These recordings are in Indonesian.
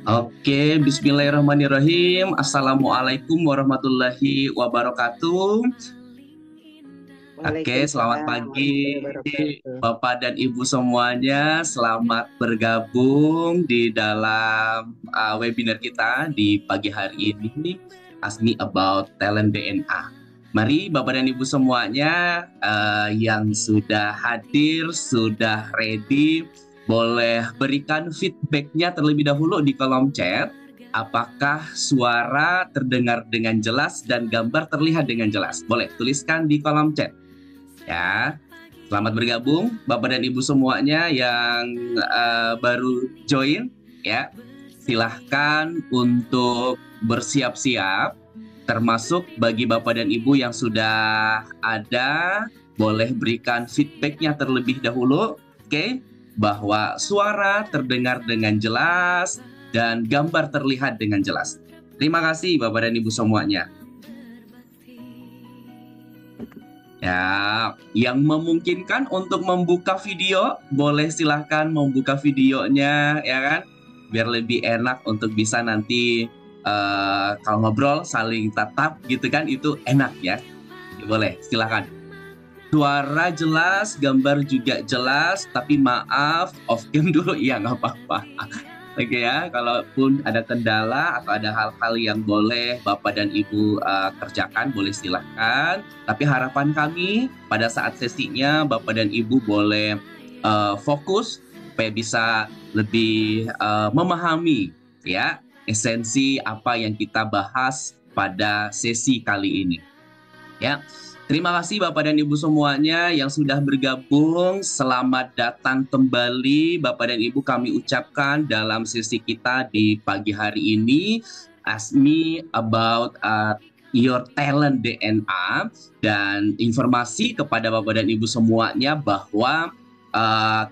Oke, bismillahirrahmanirrahim. Assalamualaikum warahmatullahi wabarakatuh. Oke, selamat Waalaikumsalam warahmatullahi pagi wabarakatuh. Bapak dan Ibu semuanya. Selamat bergabung di dalam webinar kita di pagi hari ini, Ask Me About Talent DNA. Mari Bapak dan Ibu semuanya yang sudah hadir, sudah ready, boleh berikan feedbacknya terlebih dahulu di kolom chat. Apakah suara terdengar dengan jelas dan gambar terlihat dengan jelas? Boleh tuliskan di kolom chat. Ya, selamat bergabung Bapak dan Ibu semuanya yang baru join ya. Silahkan untuk bersiap-siap, termasuk bagi Bapak dan Ibu yang sudah ada, boleh berikan feedbacknya terlebih dahulu, oke? Bahwa suara terdengar dengan jelas dan gambar terlihat dengan jelas. Terima kasih Bapak dan Ibu semuanya. Ya, yang memungkinkan untuk membuka video, boleh silahkan membuka videonya, ya kan? Biar lebih enak untuk bisa nanti kalau ngobrol saling tatap gitu kan, itu enak ya. Boleh, silahkan. Suara jelas, gambar juga jelas, tapi maaf, off cam dulu, ya nggak apa-apa. Oke ya, kalaupun ada kendala atau ada hal-hal yang boleh Bapak dan Ibu kerjakan, boleh silahkan. Tapi harapan kami pada saat sesinya Bapak dan Ibu boleh fokus supaya bisa lebih memahami ya esensi apa yang kita bahas pada sesi kali ini. Ya, terima kasih Bapak dan Ibu semuanya yang sudah bergabung. Selamat datang kembali Bapak dan Ibu kami ucapkan dalam sesi kita di pagi hari ini. Ask me about your talent DNA, dan informasi kepada Bapak dan Ibu semuanya bahwa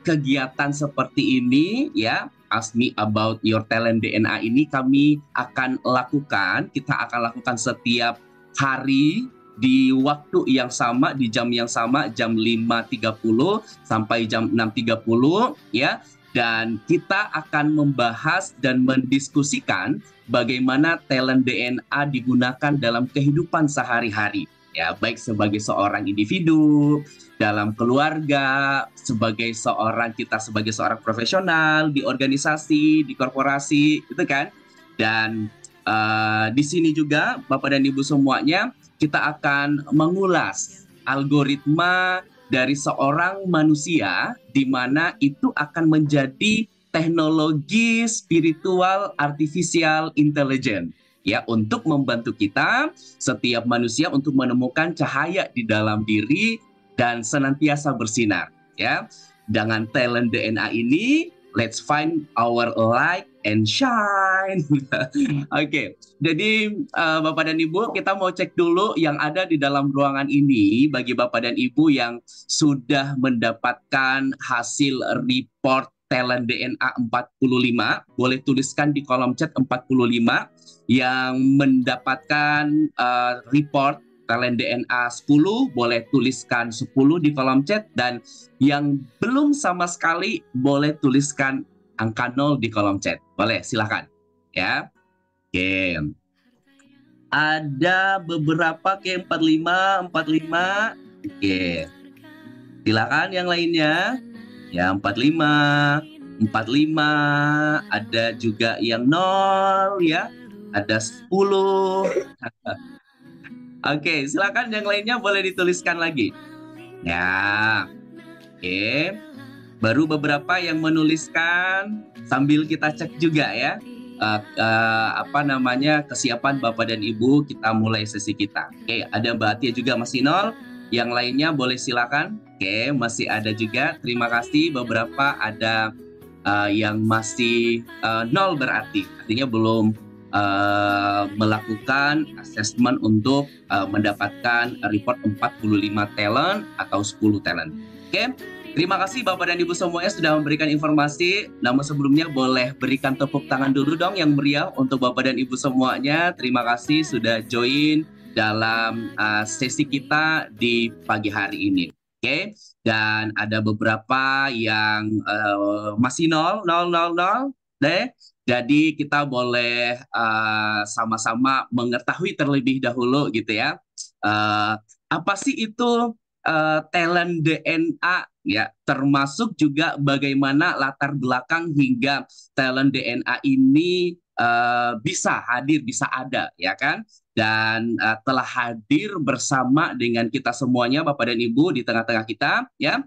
kegiatan seperti ini ya, Ask Me About Your Talent DNA ini kami akan lakukan, kita akan lakukan setiap hari di waktu yang sama, di jam yang sama, jam 5.30 sampai jam 6.30 ya. Dan kita akan membahas dan mendiskusikan bagaimana talent DNA digunakan dalam kehidupan sehari-hari. Ya, baik sebagai seorang individu, dalam keluarga, sebagai seorang profesional di organisasi, di korporasi, itu kan. Dan di sini juga Bapak dan Ibu semuanya, kita akan mengulas algoritma dari seorang manusia di mana itu akan menjadi teknologi spiritual artificial intelligence ya, untuk membantu kita setiap manusia untuk menemukan cahaya di dalam diri dan senantiasa bersinar ya. Dengan talent DNA ini, let's find our light and shine. Oke, jadi Bapak dan Ibu, kita mau cek dulu yang ada di dalam ruangan ini. Bagi Bapak dan Ibu yang sudah mendapatkan hasil report talent DNA 45, boleh tuliskan di kolom chat 45. Yang mendapatkan report talent DNA 10, boleh tuliskan 10 di kolom chat. Dan yang belum sama sekali, boleh tuliskan angka 0 di kolom chat. Boleh, silakan. Ya. Oke. Ada beberapa ke 45, 45. Oke. Silakan yang lainnya. Ya, 45, 45. Ada juga yang 0 ya. Ada 10. Oke, silakan yang lainnya boleh dituliskan lagi. Ya. Oke. Baru beberapa yang menuliskan, sambil kita cek juga ya kesiapan Bapak dan Ibu, kita mulai sesi kita. Oke, ada Mbak Atia juga masih 0. Yang lainnya boleh silakan. Oke, masih ada juga. Terima kasih. Beberapa ada yang masih 0, berarti artinya belum melakukan assessment untuk mendapatkan report 45 talent atau 10 talent. Oke. Terima kasih Bapak dan Ibu semuanya sudah memberikan informasi. Namun sebelumnya boleh berikan tepuk tangan dulu dong yang meriah untuk Bapak dan Ibu semuanya. Terima kasih sudah join dalam sesi kita di pagi hari ini. Oke, dan ada beberapa yang masih 0, 0, 0, 0. deh. Jadi kita boleh sama-sama mengetahui terlebih dahulu gitu ya. Eh, apa sih itu talent DNA ya, termasuk juga bagaimana latar belakang hingga talent DNA ini bisa hadir, bisa ada ya kan? Dan telah hadir bersama dengan kita semuanya Bapak dan Ibu di tengah-tengah kita ya,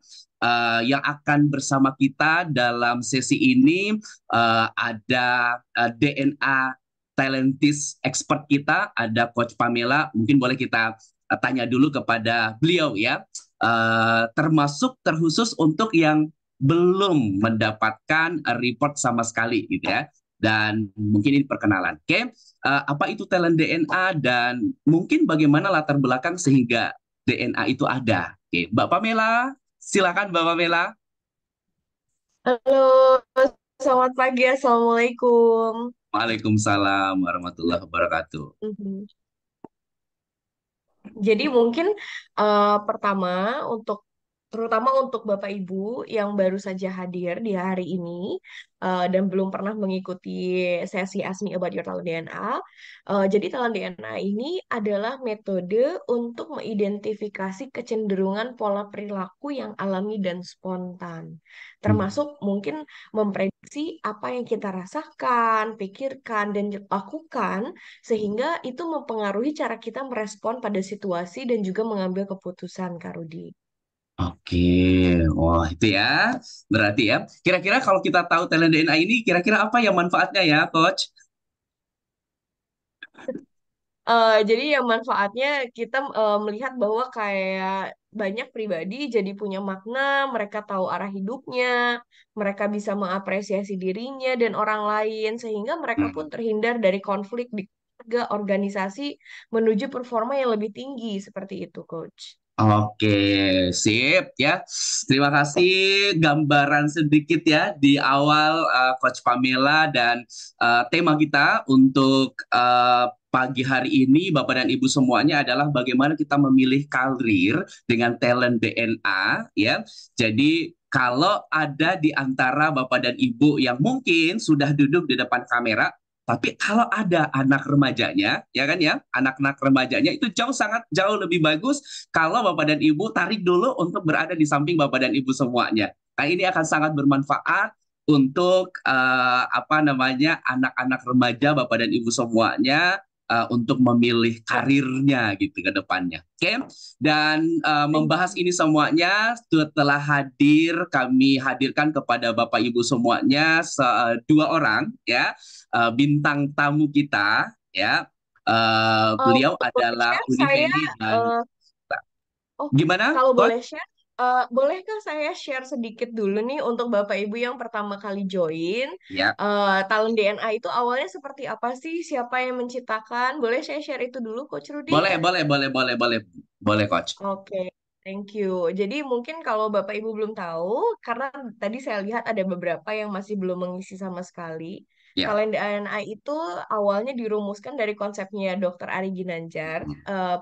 yang akan bersama kita dalam sesi ini ada DNA talentis expert kita, ada Coach Pamela. Mungkin boleh kita tanya dulu kepada beliau ya, termasuk terkhusus untuk yang belum mendapatkan report sama sekali gitu ya. Dan mungkin ini perkenalan. Oke, apa itu talent DNA dan mungkin bagaimana latar belakang sehingga DNA itu ada. Oke, Mbak Pamela, silakan Mbak Pamela. Halo, selamat pagi, Assalamualaikum. Waalaikumsalam warahmatullahi wabarakatuh. Mhm. Jadi mungkin pertama untuk terutama untuk Bapak Ibu yang baru saja hadir di hari ini dan belum pernah mengikuti sesi Ask Me About Your Talent DNA. Jadi talent DNA ini adalah metode untuk mengidentifikasi kecenderungan pola perilaku yang alami dan spontan. Hmm. Termasuk mungkin memprediksi apa yang kita rasakan, pikirkan, dan lakukan sehingga itu mempengaruhi cara kita merespon pada situasi dan juga mengambil keputusan, Kak Rudi. Oke, wah itu ya. Berarti ya, kira-kira kalau kita tahu talent DNA ini, kira-kira apa ya manfaatnya ya, Coach? Jadi yang manfaatnya kita melihat bahwa kayak banyak pribadi jadi punya makna, mereka tahu arah hidupnya, mereka bisa mengapresiasi dirinya dan orang lain, sehingga mereka pun Hmm. terhindar dari konflik di keluarga, organisasi, menuju performa yang lebih tinggi, seperti itu, Coach. Oke, sip ya. Terima kasih gambaran sedikit ya di awal Coach Pamela dan tema kita untuk pagi hari ini Bapak dan Ibu semuanya adalah bagaimana kita memilih karir dengan talent DNA ya. Jadi kalau ada di antara Bapak dan Ibu yang mungkin sudah duduk di depan kamera, tapi kalau ada anak remajanya, ya kan ya, anak-anak remajanya itu jauh sangat jauh lebih bagus kalau Bapak dan Ibu tarik dulu untuk berada di samping Bapak dan Ibu semuanya. Nah, ini akan sangat bermanfaat untuk apa namanya anak-anak remaja Bapak dan Ibu semuanya untuk memilih karirnya gitu ke depannya. Oke. Dan Thank membahas you. ini semuanya setelah hadir kami hadirkan kepada Bapak Ibu semuanya dua orang ya, bintang tamu kita ya. Beliau Boleh adalah share Uni saya Feni dan eh, Oh, gimana, kalau Coach? boleh share, bolehkah saya share sedikit dulu nih untuk Bapak Ibu yang pertama kali join? Ya, Talent DNA itu awalnya seperti apa sih? Siapa yang menciptakan? Boleh saya share itu dulu, Coach Rudy? boleh, boleh, boleh, boleh, boleh, boleh, Coach. Oke, thank you. Jadi mungkin kalau Bapak Ibu belum tahu, karena tadi saya lihat ada beberapa yang masih belum mengisi sama sekali. Ya. Talent DNA itu awalnya dirumuskan dari konsepnya Dr. Ari Ginanjar.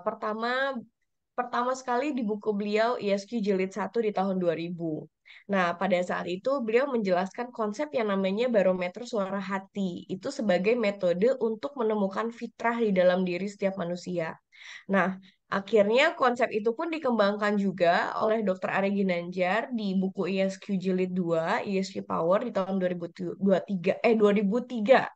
Pertama pertama sekali di buku beliau ISQ Jilid 1 di tahun 2000. Nah, pada saat itu beliau menjelaskan konsep yang namanya barometer suara hati. Itu sebagai metode untuk menemukan fitrah di dalam diri setiap manusia. Nah, akhirnya konsep itu pun dikembangkan juga oleh Dr. Ari Ginanjar di buku ISQ Jilid 2, ISQ Power di tahun 2023, 2003.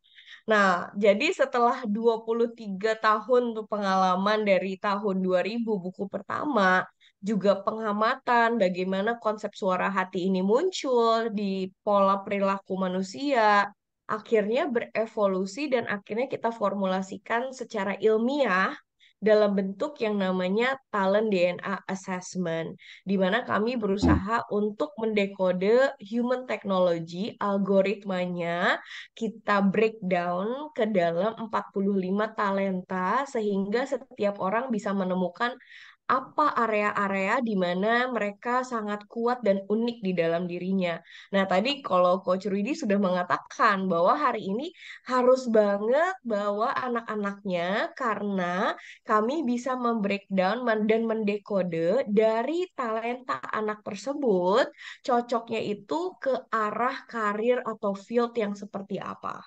Nah, jadi setelah 23 tahun tuh pengalaman dari tahun 2000 buku pertama, juga pengamatan bagaimana konsep suara hati ini muncul di pola perilaku manusia, akhirnya berevolusi dan akhirnya kita formulasikan secara ilmiah dalam bentuk yang namanya talent DNA assessment, di mana kami berusaha untuk mendekode human technology, algoritmanya, kita breakdown ke dalam 45 talenta sehingga setiap orang bisa menemukan apa area-area di mana mereka sangat kuat dan unik di dalam dirinya. Nah, tadi kalau Coach Rudy sudah mengatakan bahwa hari ini harus banget bawa anak-anaknya karena kami bisa membreakdown dan mendekode dari talenta anak tersebut, cocoknya itu ke arah karir atau field yang seperti apa.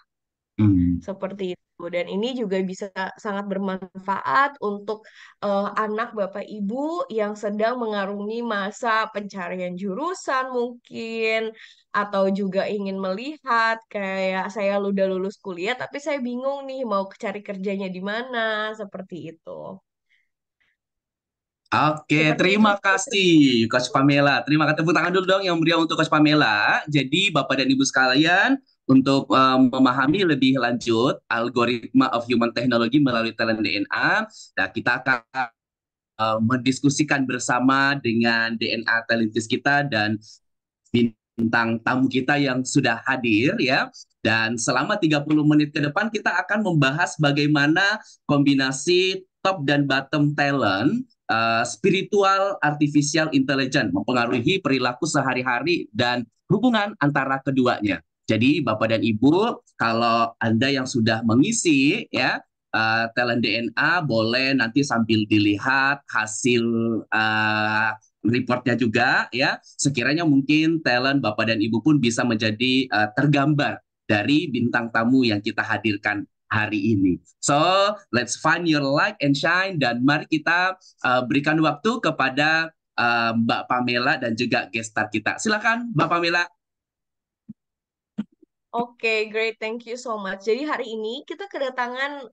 Hmm. Seperti itu. Dan ini juga bisa sangat bermanfaat untuk anak Bapak Ibu yang sedang mengarungi masa pencarian jurusan mungkin, atau juga ingin melihat kayak saya udah lulus kuliah tapi saya bingung nih mau cari kerjanya di mana, seperti itu. Oke, Seperti itu. terima kasih Coach Pamela. Terima kasih, tepuk tangan dulu dong yang meriah untuk Coach Pamela. Jadi Bapak dan Ibu sekalian, untuk memahami lebih lanjut algoritma of human technology melalui talent DNA, nah kita akan mendiskusikan bersama dengan DNA talentis kita dan bintang tamu kita yang sudah hadir ya. Dan selama 30 menit ke depan kita akan membahas bagaimana kombinasi top dan bottom talent spiritual artificial intelligence mempengaruhi perilaku sehari-hari dan hubungan antara keduanya. Jadi Bapak dan Ibu, kalau Anda yang sudah mengisi ya talent DNA boleh nanti sambil dilihat hasil reportnya juga ya. Sekiranya mungkin talent Bapak dan Ibu pun bisa menjadi tergambar dari bintang tamu yang kita hadirkan hari ini. So, let's find your light and shine dan mari kita berikan waktu kepada Mbak Pamela dan juga guest star kita. Silakan Mbak Pamela. Oke, great. Thank you so much. Jadi hari ini kita kedatangan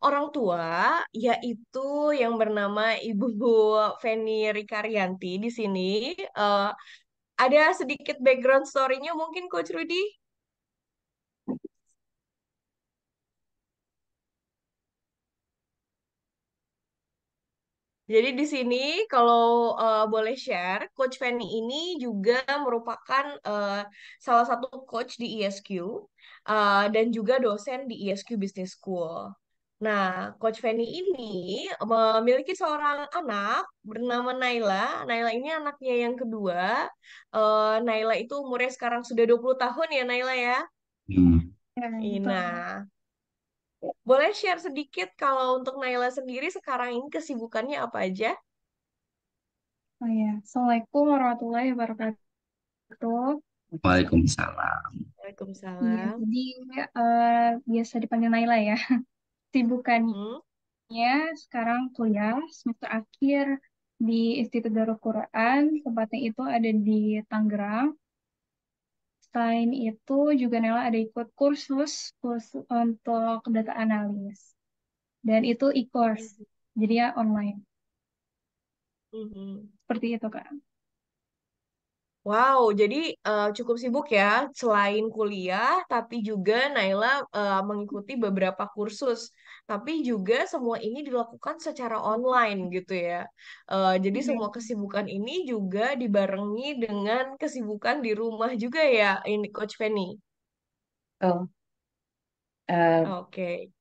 orang tua, yaitu yang bernama Ibu Feni Rikarianti di sini. Eh, ada sedikit background story-nya mungkin Coach Rudy? Jadi di sini kalau boleh share, Coach Feni ini juga merupakan salah satu coach di ESQ dan juga dosen di ESQ Business School. Nah, Coach Feni ini memiliki seorang anak bernama Naila. Naila ini anaknya yang kedua. Naila itu umurnya sekarang sudah 20 tahun ya Naila ya. Hmm. Ya, betul. Nah, boleh share sedikit kalau untuk Naila sendiri sekarang ini kesibukannya apa aja? Oh ya, Assalamualaikum warahmatullahi wabarakatuh. Waalaikumsalam. Iya, Waalaikumsalam. jadi eh, biasa dipanggil Naila ya. Sibukannya Mm-mm. sekarang kuliah semester akhir di Institut Darul Quran, tempatnya itu ada di Tangerang. Selain itu juga Naila ada ikut kursus untuk data analis. Dan itu e-course, jadi ya online. Mhm. Seperti itu, Kak. Wow, jadi cukup sibuk ya. Selain kuliah, tapi juga Naila mengikuti beberapa kursus. Tapi juga semua ini dilakukan secara online gitu ya. Jadi Iya, semua kesibukan ini juga dibarengi dengan kesibukan di rumah juga ya, ini Coach Penny. Oh, eh, Oke.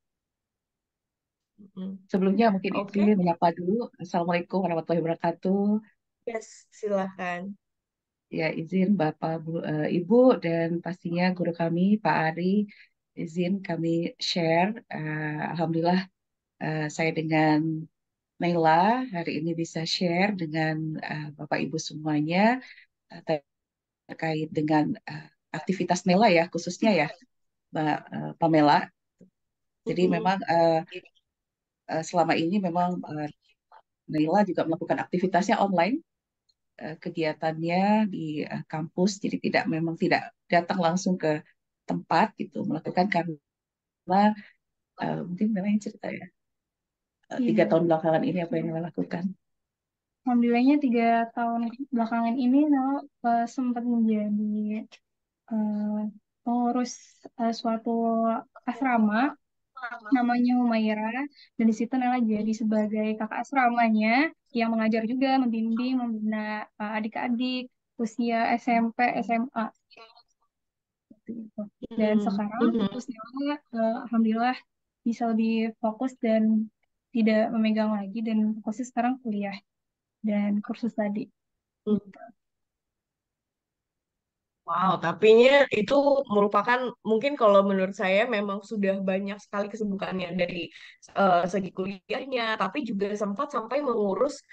Mm. sebelumnya mungkin Oke, izin menyapa dulu. Assalamualaikum warahmatullahi wabarakatuh. yes, silahkan. Ya, izin Bapak, Ibu, dan pastinya guru kami, Pak Ari, izin kami share. Alhamdulillah, saya dengan Naila hari ini bisa share dengan Bapak Ibu semuanya eh, terkait dengan aktivitas Naila ya, khususnya ya, Mbak Pamela. Jadi Mm-mm. memang selama ini memang Naila juga melakukan aktivitasnya online, kegiatannya di kampus, jadi memang tidak datang langsung ke tempat gitu melakukan karena mungkin memang yang cerita ya 3 tahun iya. belakangan ini apa yang Naila lakukan. Alhamdulillahnya 3 tahun belakangan ini Nala sempat menjadi eh, pengurus suatu asrama namanya Humaira, dan di situ Nala jadi sebagai kakak asramanya yang mengajar juga, membimbing, membina adik-adik usia SMP, SMA seperti itu. Dan Mm-mm. sekarang Mhm. fokus Nala alhamdulillah bisa lebih fokus dan tidak memegang lagi dan fokusnya sekarang kuliah dan kursus tadi. Hmm. Wow, tapinya itu merupakan mungkin kalau menurut saya memang sudah banyak sekali kesibukannya dari segi kuliahnya, tapi juga sempat sampai mengurus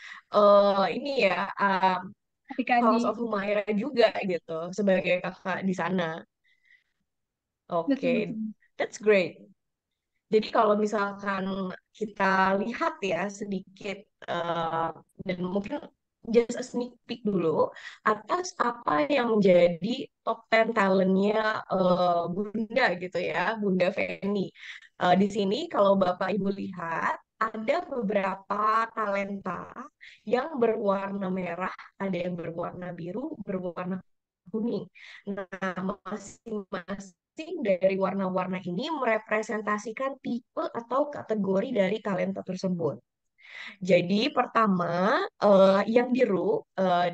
ini ya House of Adik-adik, Humaira juga gitu sebagai kakak di sana. Oke, betul-betul. that's great. Jadi kalau misalkan kita lihat ya sedikit eh, dan mungkin just a sneak peek dulu atas apa yang menjadi top 10 talentnya Bunda gitu ya, Bunda Feni. Di sini kalau Bapak Ibu lihat ada beberapa talenta yang berwarna merah, ada yang berwarna biru, berwarna kuning. Nah, masing-masing dari warna-warna ini merepresentasikan tipe atau kategori dari talenta tersebut. Jadi pertama, yang biru,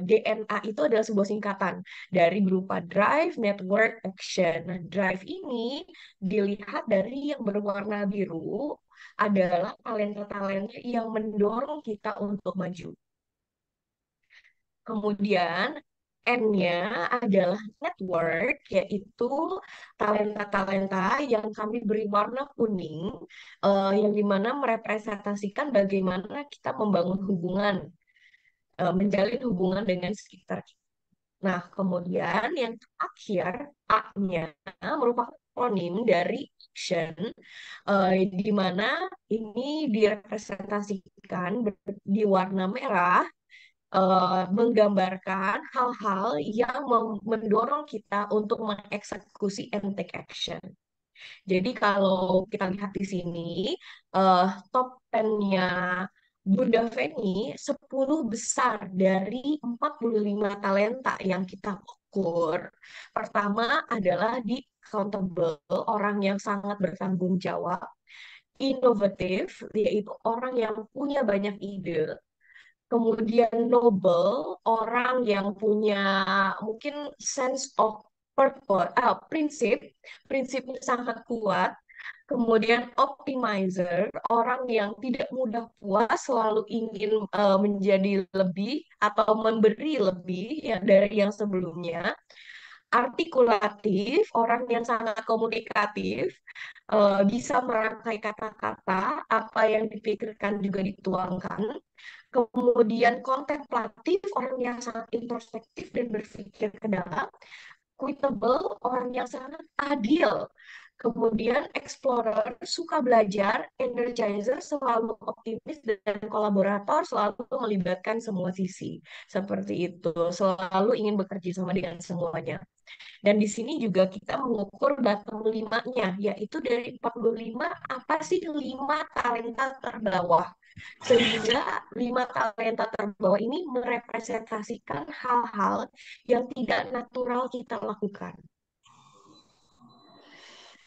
DNA itu adalah sebuah singkatan dari berupa Drive, Network, Action. Nah, Drive ini dilihat dari yang berwarna biru adalah talenta-talenta yang mendorong kita untuk maju. Kemudian N-nya adalah network, yaitu talenta-talenta yang kami beri warna kuning, yang dimana merepresentasikan bagaimana kita membangun hubungan, menjalin hubungan dengan sekitar. Nah, kemudian yang terakhir, A-nya merupakan akronim dari action, di mana ini direpresentasikan di warna merah menggambarkan hal-hal yang mendorong kita untuk mengeksekusi and take action. Jadi kalau kita lihat di sini, top 10-nya Bunda Feni, 10 besar dari 45 talenta yang kita ukur. Pertama adalah di accountable, orang yang sangat bertanggung jawab. Inovatif, yaitu orang yang punya banyak ide. Kemudian noble, orang yang punya mungkin sense of purpose, prinsipnya sangat kuat. Kemudian optimizer, orang yang tidak mudah puas, selalu ingin menjadi lebih atau memberi lebih ya, dari yang sebelumnya. Artikulatif, orang yang sangat komunikatif, bisa merangkai kata-kata, apa yang dipikirkan juga dituangkan. Kemudian kontemplatif, orang yang sangat introspektif dan berpikir ke dalam. Quotable, orang yang sangat adil. Kemudian explorer, suka belajar. Energizer, selalu optimis dan kolaborator, selalu melibatkan semua sisi. Seperti itu, selalu ingin bekerja sama dengan semuanya. Dan di sini juga kita mengukur bottom 5-nya, yaitu dari 45, apa sih 5 talenta terbawah. Sehingga 5 talenta terbawah ini merepresentasikan hal-hal yang tidak natural kita lakukan.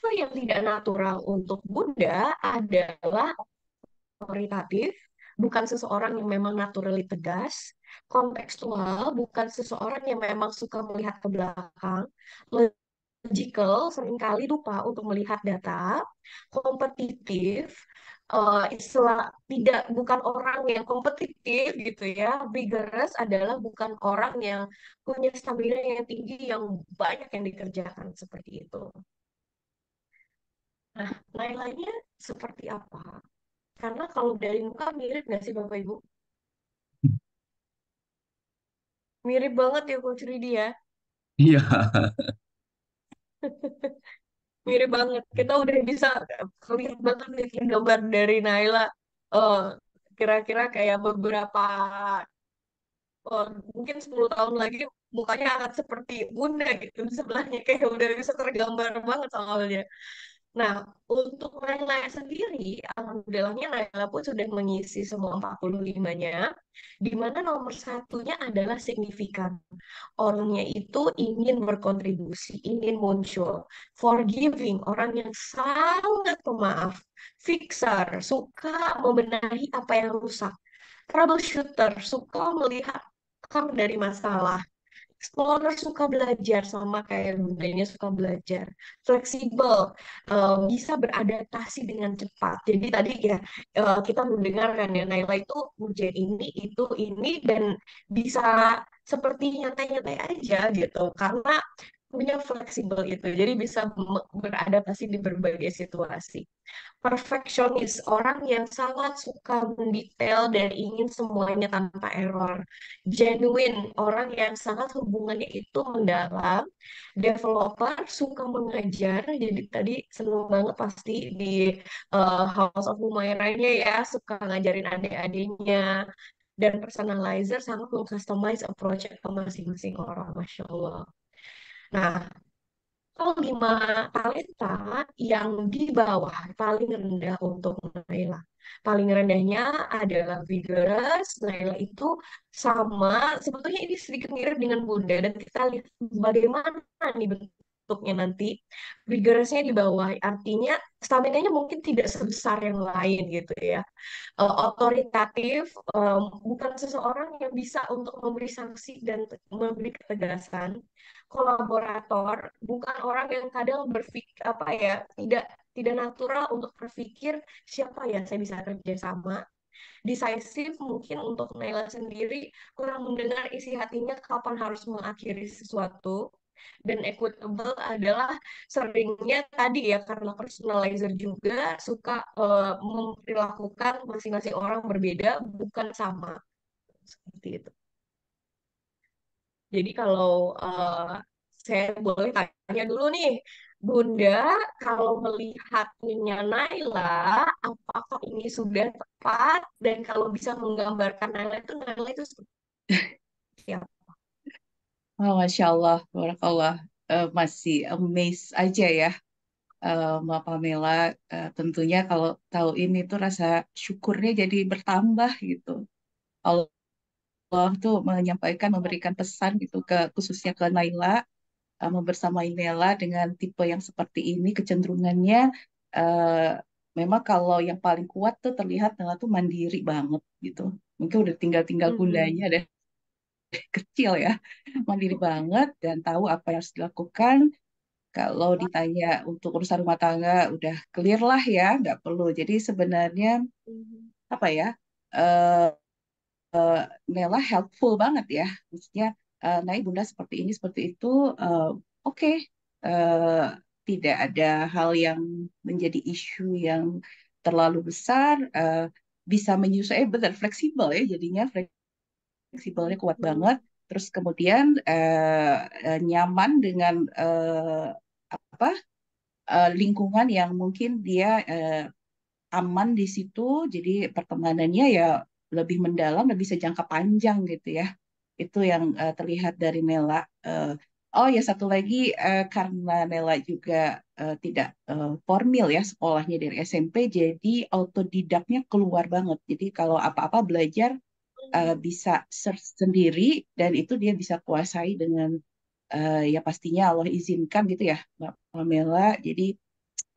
Hal yang tidak natural untuk Bunda adalah otoritatif, bukan seseorang yang memang naturally tegas, kontekstual, bukan seseorang yang memang suka melihat ke belakang, logical, seringkali lupa untuk melihat data, kompetitif, istilah tidak bukan orang yang kompetitif gitu ya, vigorous adalah bukan orang yang punya stamina yang tinggi yang banyak yang dikerjakan seperti itu. Nah, nilainya seperti apa? Karena kalau dari muka mirip nggak sih Bapak Ibu? Mirip banget ya Coach Ridi ya. Iya. Mirip banget. Kita udah bisa lihat banget nih gambar dari Naila. Eh, kira-kira kayak beberapa, mungkin 10 tahun lagi mukanya akan seperti Bunda gitu. Di sebelahnya kayak udah bisa tergambar banget soalnya. Nah, untuk Naila sendiri, alhamdulillahnya Naila pun sudah mengisi semua 45-nya, di mana nomor satunya adalah signifikan. Orangnya itu ingin berkontribusi, ingin muncul. Forgiving, orang yang sangat pemaaf. Fixer, suka membenahi apa yang rusak. Troubleshooter, suka melihat akar dari masalah. explorer, suka belajar sama kayak bundanya suka belajar, fleksibel, bisa beradaptasi dengan cepat. Jadi tadi ya kita mendengarkan ya Naila itu ujian ini dan bisa seperti nyantai-nyantai aja gitu karena punya fleksibel itu. Jadi bisa beradaptasi di berbagai situasi. Perfeksionis, orang yang sangat suka mendetail dan ingin semuanya tanpa error. Genuine, orang yang sangat hubungannya itu mendalam. Developer, suka mengajar. Jadi tadi seneng banget pasti di House of Humairah-nya ya, suka ngajarin adik-adiknya. Dan personalizer sangat mengcustomize approach ke masing-masing orang, Masya Allah. Nah, kalau 5 talenta yang di bawah paling rendah untuk Naila. Paling rendahnya adalah vigorous. Naila itu sama, sebetulnya ini sedikit mirip dengan Bunda. Dan kita lihat bagaimana nih bentuknya nanti. Vigorousnya di bawah, artinya stamina-nya mungkin tidak sebesar yang lain gitu ya. Otoritatif, bukan seseorang yang bisa untuk memberi sanksi dan memberi ketegasan. Kolaborator, bukan orang yang kadang berpikir apa ya, tidak natural untuk berpikir siapa ya saya bisa kerja sama. Decisive mungkin untuk Naila sendiri kurang mendengar isi hatinya kapan harus mengakhiri sesuatu. Dan equitable adalah seringnya tadi ya karena personalizer juga suka memperlakukan masing-masing orang berbeda bukan sama seperti itu. Jadi kalau saya boleh tanya dulu nih, Bunda, kalau melihat Nyonya Naila, apakah ini sudah tepat? Dan kalau bisa menggambarkan Naila itu seperti apa? Oh, Masya Allah, Barakallah. Masih amazed aja ya, Mbak Pamela. Tentunya kalau tahu ini tuh rasa syukurnya jadi bertambah gitu. Allah tuh menyampaikan, memberikan pesan gitu ke khususnya ke Naila, membersamai Naila dengan tipe yang seperti ini, kecenderungannya eh, memang kalau yang paling kuat tuh terlihat Naila tuh mandiri banget gitu. Mungkin udah tinggal-tinggal bundanya Mhm. dari kecil ya, mandiri banget dan tahu apa yang harus dilakukan. Kalau ditanya untuk urusan rumah tangga, udah clear lah ya, nggak perlu. Jadi sebenarnya Mhm. apa ya? eh, Nela helpful banget ya. Maksudnya, naik bunda seperti ini, seperti itu, eh, oke. Eh, Tidak ada hal yang menjadi isu yang terlalu besar. Bisa menyesuaikan, benar, fleksibel ya, jadinya fleksibelnya kuat banget. Mhm. Terus kemudian nyaman dengan apa lingkungan yang mungkin dia aman di situ, jadi pertemanannya ya lebih mendalam, lebih bisa jangka panjang gitu ya. Itu yang terlihat dari Nela. Eh, oh ya satu lagi, karena Nela juga tidak formil ya sekolahnya dari SMP, jadi autodidaknya keluar banget. Jadi kalau apa-apa belajar bisa search sendiri dan itu dia bisa kuasai dengan ya pastinya Allah izinkan gitu ya Mbak Pamela. Jadi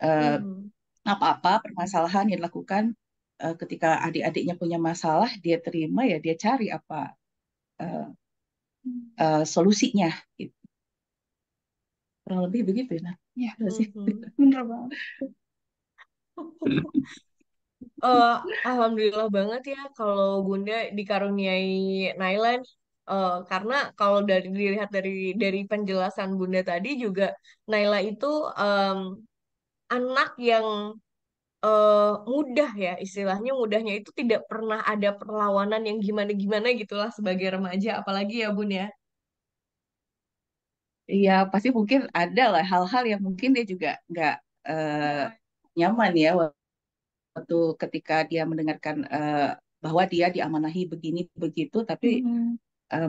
eh, Mhm. apa-apa permasalahan yang dilakukan ketika adik-adiknya punya masalah, dia terima ya dia cari apa eh, solusinya. Gitu. Kurang lebih begitu ya, nah. Ya, Iya sih. Mhm. bener banget. Eh, Alhamdulillah banget ya kalau Bunda dikaruniai Naila nih. Karena kalau dilihat dari penjelasan Bunda tadi juga Naila itu em, anak yang mudah ya istilahnya mudahnya itu tidak pernah ada perlawanan yang gimana-gimana gitulah sebagai remaja apalagi ya Bun ya. Iya pasti mungkin ada lah hal-hal yang mungkin dia juga nggak nyaman ya waktu ketika dia mendengarkan bahwa dia diamanahi begini begitu, tapi Mm-mm.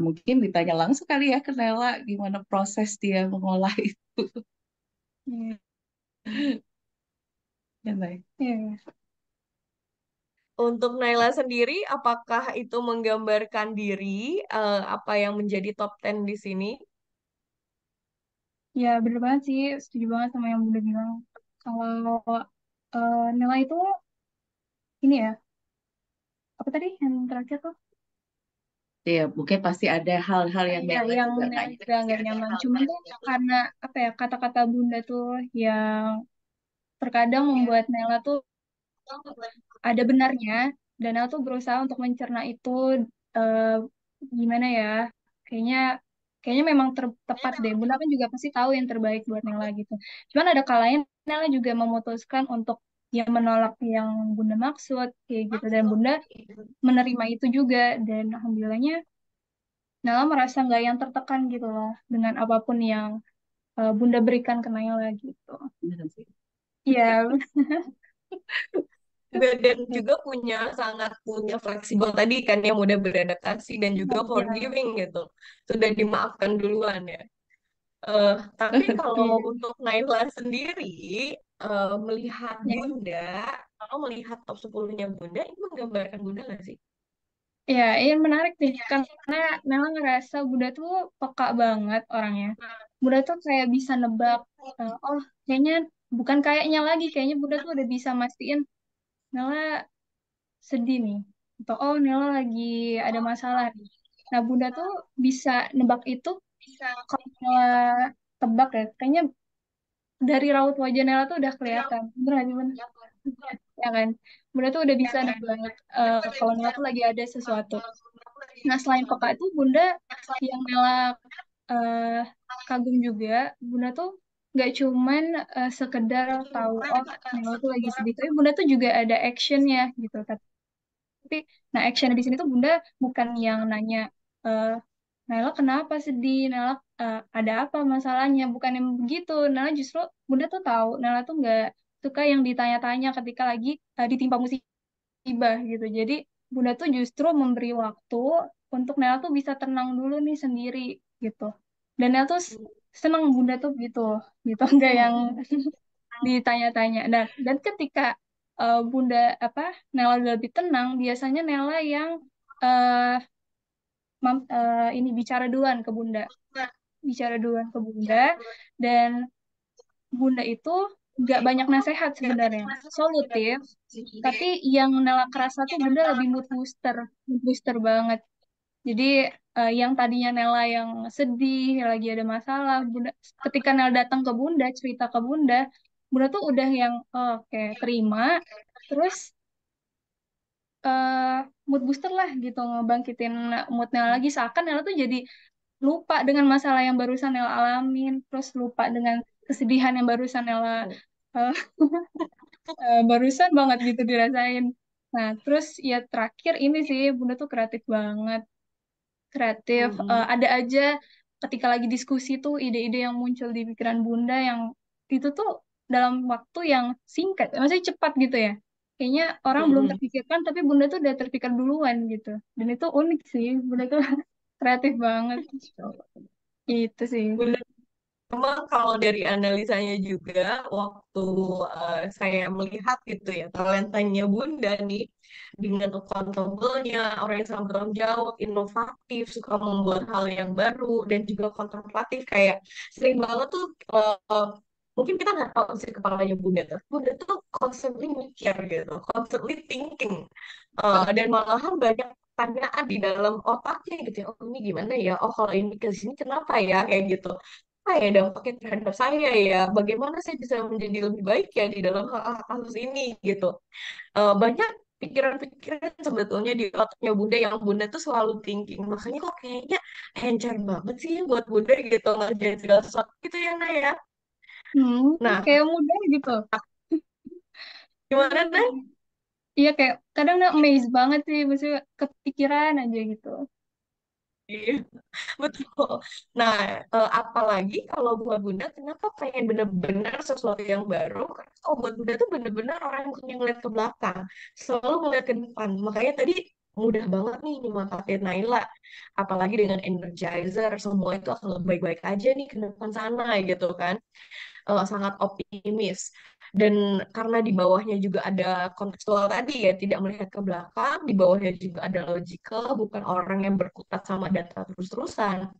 mungkin ditanya langsung kali ya ke Nela gimana proses dia mengolah itu. Iya, Ya, baik. iya. Untuk Naila sendiri apakah itu menggambarkan diri apa yang menjadi top 10 di sini? Ya, bener banget sih. Setuju banget sama yang Bunda bilang. Kalau Nela itu, ini ya, apa tadi yang terakhir tuh? Ya, mungkin pasti ada hal-hal yang Ya, Nela yang juga Nela nggak juga nggak nyaman. Cuman tuh karena apa ya, kata-kata Bunda tuh yang terkadang membuat Nela tuh ada benarnya, dan Nela tuh berusaha untuk mencerna itu, eh, gimana ya, kayaknya kayaknya memang tepat deh. Bunda kan juga pasti tahu yang terbaik buat Nela gitu. Cuman ada kalanya Nela juga memutuskan untuk ya menolak yang Bunda maksud kayak gitu, dan Bunda menerima itu juga, dan alhamdulillahnya Nela merasa nggak yang tertekan gitu loh dengan apapun yang Bunda berikan ke Nela gitu. Bener sih. Iya. Dan juga sangat punya fleksibel tadi kan, yang mudah beradaptasi dan juga Iya. forgiving gitu. Sudah dimaafkan duluan ya. Eh, tapi kalau Iya. untuk Naila sendiri, melihat Ya. Bunda, kalau melihat top 10-nya Bunda, ini menggambarkan Bunda nggak sih? Ya, ini menarik nih karena Nela ngerasa Bunda tuh peka banget orangnya. Bunda tuh kayak bisa nebak, oh kayaknya bukan kayaknya lagi, kayaknya Bunda tuh udah bisa mastiin Nela sedih nih, atau oh Nela lagi ada masalah nih. Nah Bunda tuh bisa nebak itu, kalau Nela tebak ya, kayaknya dari raut wajah Nela tuh udah kelihatan. Bener gak sih, Bun? Ya kan? Bunda tuh udah bisa nebak kalau Nela tuh lagi ada sesuatu. Nah, selain peka itu, Bunda yang Nela eh, kagum juga, Bunda tuh nggak cuman sekedar tahu, oh Nela tuh lagi sedih, tapi Bunda tuh juga ada actionnya gitu. Tapi, nah action di sini tuh Bunda bukan yang nanya, eh, Nela kenapa sedih, Nela ada apa masalahnya, bukan yang begitu. Nela justru, Bunda tuh tahu, Nela tuh nggak suka yang ditanya-tanya ketika lagi ditimpa musibah gitu. Jadi Bunda tuh justru memberi waktu untuk Nela tuh bisa tenang dulu nih sendiri gitu. Dan Nela tuh senang Bunda tuh gitu, gitu enggak yang ditanya-tanya. Dan ketika Bunda apa Nela udah lebih tenang, biasanya Nela yang eh, ini bicara duluan ke Bunda, bicara duluan ke Bunda, dan Bunda itu nggak banyak nasehat sebenarnya, solutif, tapi yang Nela kerasa tuh Bunda lebih mood booster banget. Jadi yang tadinya Nela yang sedih, lagi ada masalah, Bunda, ketika Nela datang ke Bunda, cerita ke Bunda, Bunda tuh udah yang "Oh, oke, terima, terus eh, mood booster lah gitu, ngebangkitin mood Nela lagi, seakan Nela tuh jadi lupa dengan masalah yang barusan Nela alamin, terus lupa dengan kesedihan yang barusan Nela eh, barusan banget gitu dirasain. Nah, terus ya terakhir ini sih Bunda tuh kreatif banget. Kreatif, Mm-mm. ada aja ketika lagi diskusi tuh ide-ide yang muncul di pikiran Bunda yang itu tuh dalam waktu yang singkat, maksudnya cepat gitu ya. Kayaknya orang belum Mm-mm. terpikirkan, tapi Bunda tuh udah terpikir duluan gitu. Dan itu unik sih, Bunda tuh kreatif banget. Itu sih. Bener. Memang kalau dari analisanya juga, waktu saya melihat gitu ya, talentanya Bunda nih, dengan akuntabelnya, orang yang sangat bertanggung jawab, inovatif, suka membuat hal yang baru, dan juga kontemplatif, kayak sering banget tuh, mungkin kita nggak tahu sih kepalanya Bunda tuh. Bunda tuh constantly mikir gitu, constantly thinking. Dan malahan banyak pertanyaan di dalam otaknya gitu ya, oh ini gimana ya, oh kalau ini ke sini kenapa ya, kayak gitu, apa ya dampaknya terhadap saya ya, bagaimana saya bisa menjadi lebih baik ya di dalam hal kasus ini gitu. Banyak pikiran-pikiran sebetulnya di otaknya Bunda, yang Bunda tuh selalu thinking, makanya kok kayaknya encer banget sih buat Bunda gitu ngerjain segala sesuatu gitu ya Naya. Nah, Kayak mudah gitu. gimana Nay? Iya kayak kadang amazed banget sih, maksudnya kepikiran aja gitu. Iya, betul. Nah, apalagi kalau buat Bunda, kenapa pengen bener-bener sesuatu yang baru? Karena kalau buat Bunda tuh bener-bener orang yang ngeliat ke belakang, selalu ngeliat ke depan. Makanya tadi mudah banget nih nyemangatin Naila. Apalagi dengan Energizer, semua itu akan lebih baik-baik aja nih ke depan sana gitu kan. Sangat optimis. Dan karena di bawahnya juga ada kontekstual tadi ya, tidak melihat ke belakang, di bawahnya juga ada logical, bukan orang yang berkutat sama data terus-terusan.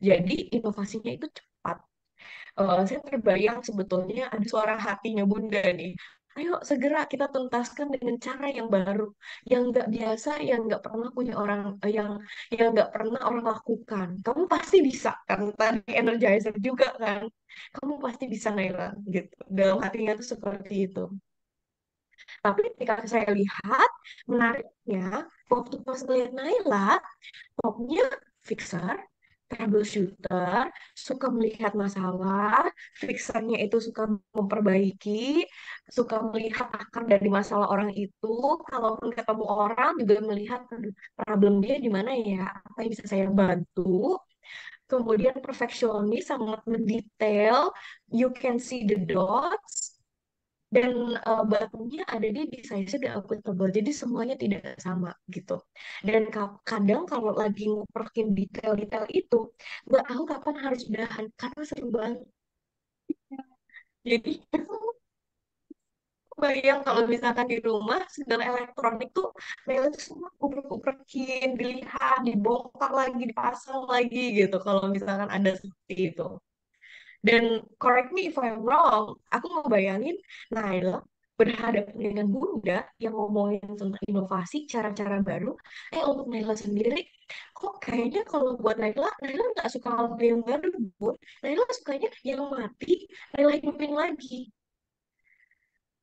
Jadi inovasinya itu cepat. Saya terbayang sebetulnya ada suara hatinya Bunda nih. ayo segera kita tuntaskan dengan cara yang baru, yang nggak biasa, yang nggak pernah punya orang, yang nggak pernah orang lakukan. Kamu pasti bisa kan, tadi energizer juga kan, kamu pasti bisa Naila gitu. Dalam hatinya tuh seperti itu. Tapi ketika saya lihat, menariknya, waktu pas ngeliat Naila, Popnya fixer, troubleshooter, suka melihat masalah, fixernya itu suka memperbaiki, suka melihat akar dari masalah orang itu. Kalaupun ketemu orang juga melihat, "Aduh, problem dia di mana ya, apa yang bisa saya bantu." Kemudian perfeksionis, sangat mendetail, you can see the dots, dan batunya ada di size dan applicable, jadi semuanya tidak sama gitu. Dan kadang kalau lagi nguperkin detail-detail itu nggak tahu kapan harus udahan karena seru banget. Jadi bayang kalau misalkan di rumah segala elektronik tuh Nela tuh semua uprek-uprekin, dilihat, dibongkar lagi, dipasang lagi gitu kalau misalkan ada seperti itu. Dan correct me if I'm wrong, aku ngebayangin Naila berhadapan dengan Bunda yang ngomongin tentang inovasi, cara-cara baru. Untuk Naila sendiri, kok kayaknya kalau buat Naila, Naila nggak suka hal yang baru, Bun. Naila sukanya yang mati, Naila hidupin lagi.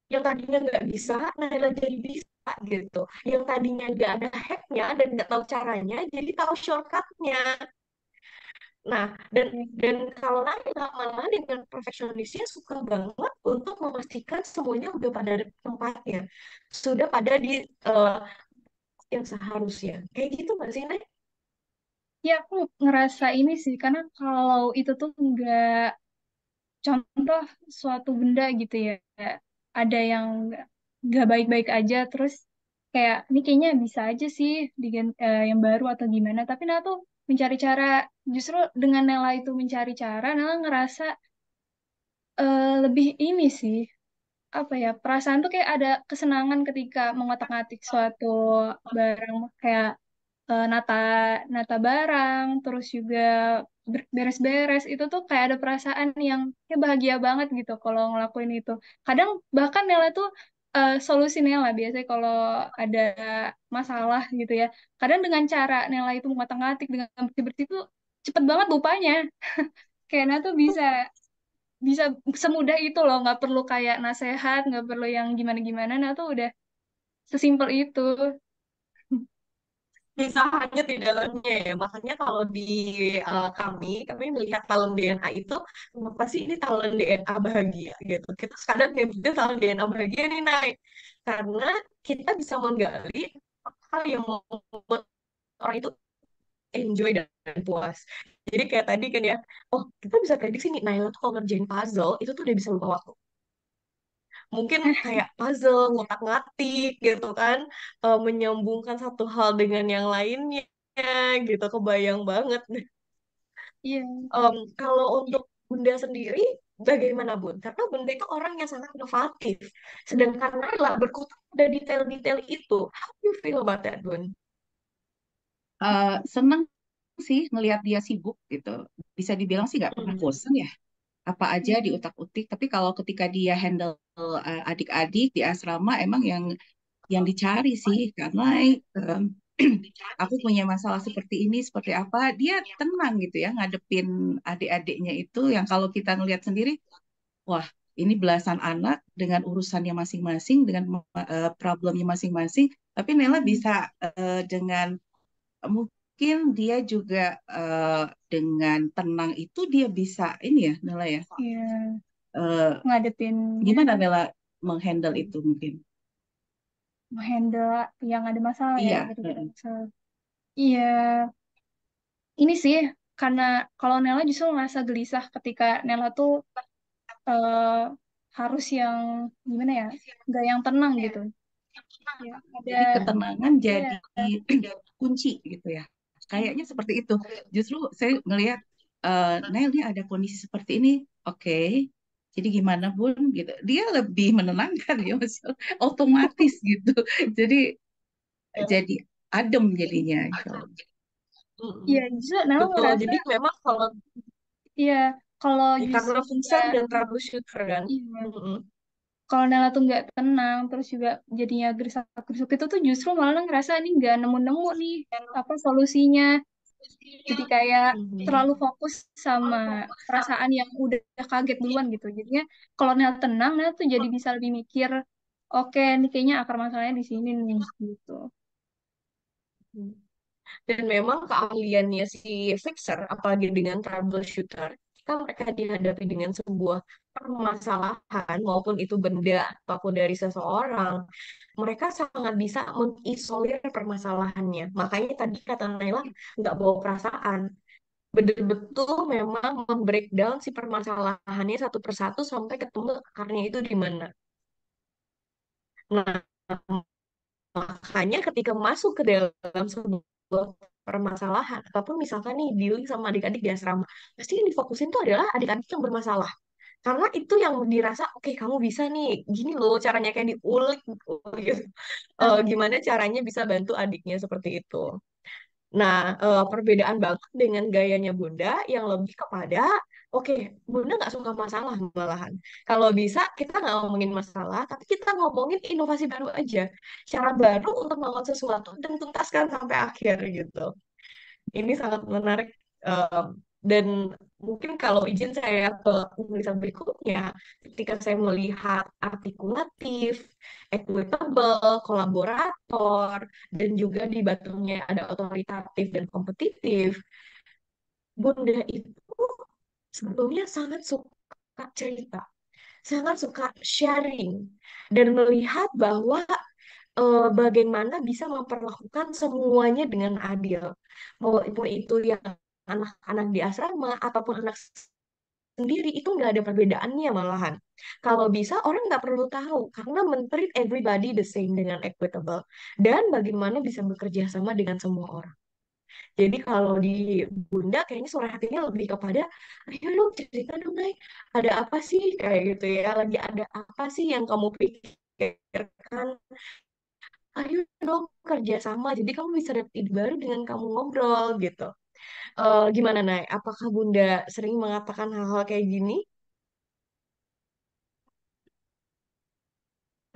Yang tadinya nggak bisa, Naila jadi bisa gitu. Yang tadinya nggak ada hacknya dan nggak tahu caranya, jadi tahu shortcutnya. Nah, dan kalau Naila malah dengan perfeksionisnya suka banget untuk memastikan semuanya udah pada tempatnya, sudah pada di yang seharusnya. Kayak gitu nggak sih, Nay? Ya, aku ngerasa ini sih, karena kalau itu tuh nggak, contoh suatu benda gitu ya, ada yang nggak baik-baik aja, terus kayak ini kayaknya bisa aja sih yang baru atau gimana. Tapi Nela tuh mencari cara, justru dengan Nela itu mencari cara, Nela ngerasa lebih ini sih, apa ya, perasaan tuh kayak ada kesenangan ketika mengotak-atik suatu barang, kayak nata nata barang, terus juga beres-beres itu tuh kayak ada perasaan yang kayak bahagia banget gitu kalau ngelakuin itu. Kadang bahkan Nela tuh solusi Nela biasanya kalau ada masalah gitu ya. Kadang dengan cara Nela itu mengotak-atik dengan bersih-bersih tuh cepet banget lupanya. Kayak Nela tuh bisa bisa semudah itu loh, nggak perlu kayak nasehat, nggak perlu yang gimana-gimana, Nela tuh udah sesimpel itu. Bisa hanya di dalamnya ya. Makanya kalau di kami melihat talent DNA itu, apa sih ini talent DNA bahagia gitu. Kita kadang nyebutnya talent DNA bahagia nih, naik. Karena kita bisa menggali hal yang membuat orang itu enjoy dan puas. Jadi kayak tadi kan ya, oh kita bisa prediksi nih, Naila tuh kalau ngerjain puzzle, itu tuh udah bisa lupa waktu. Mungkin kayak puzzle, ngotak-ngatik gitu kan, menyambungkan satu hal dengan yang lainnya gitu, kebayang banget. Iya. Kalau untuk Bunda sendiri, bagaimana Bun? Karena Bunda itu orang yang sangat inovatif. Sedangkan Naila berkutat pada detail-detail itu. How do you feel about that, Bun? Seneng sih ngelihat dia sibuk gitu. Bisa dibilang sih nggak pernah Hmm. bosen ya. Apa aja diutak-utik. Tapi kalau ketika dia handle adik-adik di asrama, emang yang dicari sih, karena em, aku punya masalah seperti ini, seperti apa, dia tenang gitu ya ngadepin adik-adiknya itu, yang kalau kita ngelihat sendiri, wah ini belasan anak dengan urusannya masing-masing, dengan problemnya masing-masing, tapi Nela bisa dengan mungkin dia juga eh, dengan tenang itu dia bisa ini ya Nela ya, Iya, eh, ngadepin, gimana Nela menghandle itu mungkin. handle yang ada masalah ya Iya, gitu. Iya, ini sih karena kalau Nela justru merasa gelisah ketika Nela tuh eh, harus yang gimana ya, nggak yang tenang gitu. Ya, ada, jadi ketenangan iya, jadi kunci gitu ya. Kayaknya seperti itu. Justru saya ngelihat Nel ini ada kondisi seperti ini. Oke. Jadi gimana Bun gitu. Dia lebih menenangkan ya, Mas. Otomatis gitu. Jadi Ya. jadi adem jadinya gitu. iya Mm-mm. justru Nela Betul. ngerasa, Jadi memang kalau iya kalau ya, justru karena fixer dan troubleshooter kan. iya, Mm-mm. kalau Nela tuh nggak tenang, terus juga jadinya gerisak-gerisuk itu tuh justru malah ngerasa ini nggak nemu-nemu nih apa solusinya. Jadi kayak Mhm. terlalu fokus sama perasaan yang udah kaget duluan gitu. Jadinya kalau Nela tenang, Nela tuh jadi bisa lebih mikir, oke, ini kayaknya akar masalahnya di sini nih gitu. Dan memang keahliannya si fixer, apalagi dengan troubleshooter, jika mereka dihadapi dengan sebuah permasalahan, maupun itu benda ataupun dari seseorang, mereka sangat bisa mengisolir permasalahannya. Makanya tadi kata Naila, nggak bawa perasaan. Betul-betul memang membreakdown si permasalahannya satu persatu sampai ketemu akarnya itu di mana. Nah, makanya ketika masuk ke dalam sebuah permasalahan, ataupun misalkan nih dealing sama adik-adik di asrama, pasti yang difokusin tuh adalah adik-adik yang bermasalah. Karena itu yang dirasa, oke kamu bisa nih, gini loh caranya kayak diulik gitu. Gimana caranya bisa bantu adiknya seperti itu. Nah, perbedaan banget dengan gayanya Bunda yang lebih kepada, oke, Bunda nggak suka masalah malahan. Kalau bisa, kita nggak ngomongin masalah, tapi kita ngomongin inovasi baru aja. Cara baru untuk melakukan sesuatu dan tuntaskan sampai akhir gitu. Ini sangat menarik. em, dan mungkin kalau izin saya ke penulisan berikutnya, ketika saya melihat artikulatif, equitable, kolaborator, dan juga di batunya ada otoritatif dan kompetitif, Bunda itu sebelumnya sangat suka cerita, sangat suka sharing, dan melihat bahwa bagaimana bisa memperlakukan semuanya dengan adil. Maupun itu yang anak-anak di asrama ataupun anak sendiri itu nggak ada perbedaannya malahan. Kalau bisa orang nggak perlu tahu karena men-treat everybody the same dengan equitable dan bagaimana bisa bekerja sama dengan semua orang. Jadi kalau di Bunda kayaknya suara hatinya lebih kepada, ayo dong cerita dong, Nay. Ada apa sih kayak gitu ya? Lagi ada apa sih yang kamu pikirkan? Ayo dong kerja sama. Jadi kamu bisa dapet ide baru dengan kamu ngobrol gitu. Gimana, Nay? Apakah Bunda sering mengatakan hal-hal kayak gini?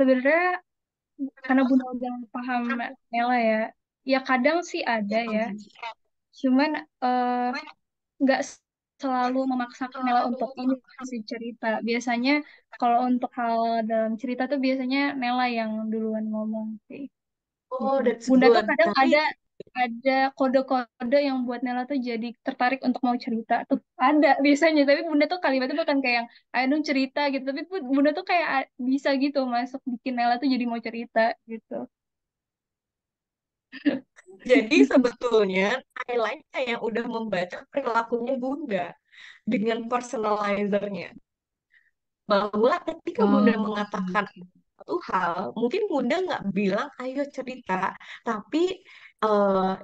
Sebenarnya karena Bunda udah paham Nela ya, ya kadang sih ada ya, cuman eh, nggak selalu memaksakan Nela untuk ini sih cerita. Biasanya kalau untuk hal dalam cerita tuh biasanya Nela yang duluan ngomong sih. Oh, Gitu. that's Bunda tuh good. kadang Tapi ada kode-kode yang buat Nela tuh jadi tertarik untuk mau cerita tuh ada biasanya. Tapi Bunda tuh kalimatnya bukan kayak yang ayo dong cerita gitu. Tapi Bunda tuh kayak bisa gitu masuk bikin Nela tuh jadi mau cerita gitu. jadi sebetulnya highlight yang udah membaca perilakunya Bunda dengan personalizernya. Bahwa ketika Bunda Oh, oke, mengatakan oke. satu hal, mungkin Bunda nggak bilang ayo cerita, tapi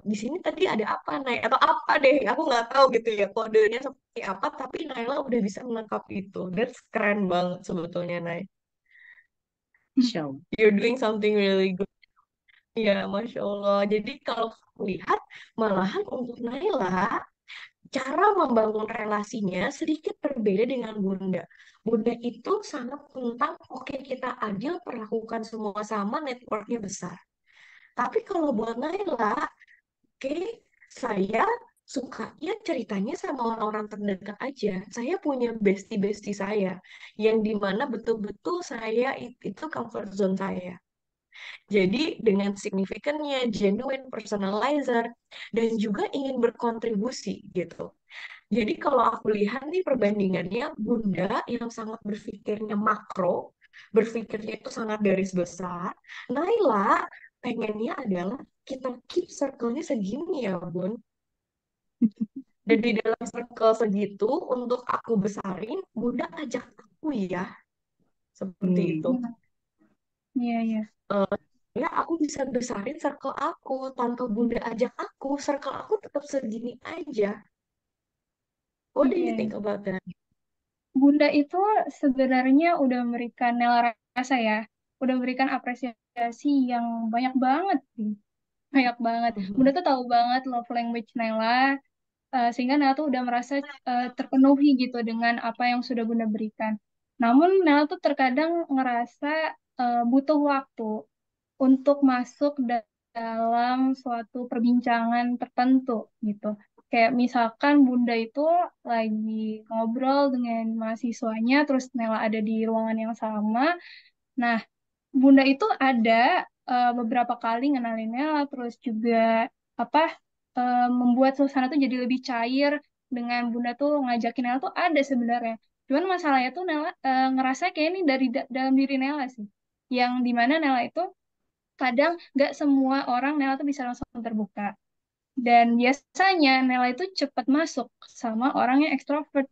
di sini tadi ada apa, Nay? Atau apa deh, aku nggak tahu gitu ya kodenya seperti apa, tapi Naila udah bisa menangkap itu. That's keren banget sebetulnya, Nay. Insya Allah. You're doing something really good. Ya, Masya Allah. Jadi kalau aku lihat, malahan untuk Naila, cara membangun relasinya sedikit berbeda dengan Bunda. Bunda itu sangat tentang, oke kita adil, perlakukan semua sama, networknya besar. Tapi kalau buat Naila, oke, saya sukanya ceritanya sama orang-orang terdekat aja. Saya punya bestie-bestie saya, yang dimana betul-betul saya itu comfort zone saya. Jadi dengan signifikannya, genuine personalizer, dan juga ingin berkontribusi gitu. Jadi kalau aku lihat nih perbandingannya, Bunda yang sangat berpikirnya makro, berpikirnya itu sangat garis besar. Naila pengennya adalah kita keep circle-nya segini ya, Bun. Dan di dalam circle segitu, untuk aku besarin, Bunda ajak aku ya, seperti Hmm. itu. Iya, iya. Ya aku bisa besarin circle aku tanpa Bunda ajak aku, circle aku tetap segini aja. What do Iya, you think iya. about that? Bunda itu sebenarnya udah memberikan Nela rasa ya, udah memberikan apresiasi yang banyak banget sih, banyak banget. Bunda Mhm. tuh tahu banget love language Nela, sehingga Nela tuh udah merasa terpenuhi gitu dengan apa yang sudah Bunda berikan. Namun Nela tuh terkadang ngerasa butuh waktu untuk masuk dalam suatu perbincangan tertentu gitu. Kayak misalkan Bunda itu lagi ngobrol dengan mahasiswanya, terus Nela ada di ruangan yang sama. Nah, Bunda itu ada beberapa kali ngenalin Nela, terus juga apa membuat suasana tuh jadi lebih cair dengan Bunda tuh ngajakin Nela tuh ada sebenarnya. Cuman masalahnya tuh Nela ngerasa kayak ini dari dalam diri Nela sih. Yang dimana Nela itu kadang nggak semua orang Nela tuh bisa langsung terbuka. Dan biasanya Nela itu cepat masuk sama orang yang ekstrovert.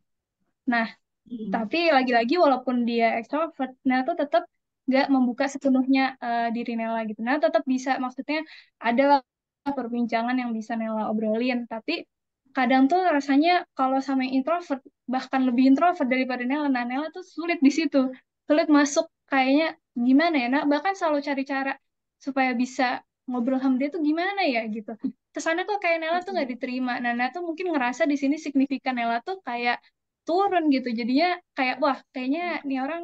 Nah, Hmm. tapi lagi-lagi walaupun dia ekstrovert, Nela tuh tetap nggak membuka sepenuhnya diri Nela gitu. Nela tetap bisa, maksudnya ada perbincangan yang bisa Nela obrolin. Tapi kadang tuh rasanya kalau sama yang introvert, bahkan lebih introvert daripada Nela, nah Nela tuh sulit di situ. Sulit masuk kayaknya gimana ya, nah bahkan selalu cari cara supaya bisa ngobrol sama dia tuh gimana ya gitu. Kesannya kok kayak Nela tuh nggak diterima. Nah, Nela tuh mungkin ngerasa di sini signifikan Nela tuh kayak turun gitu jadinya kayak wah kayaknya nih orang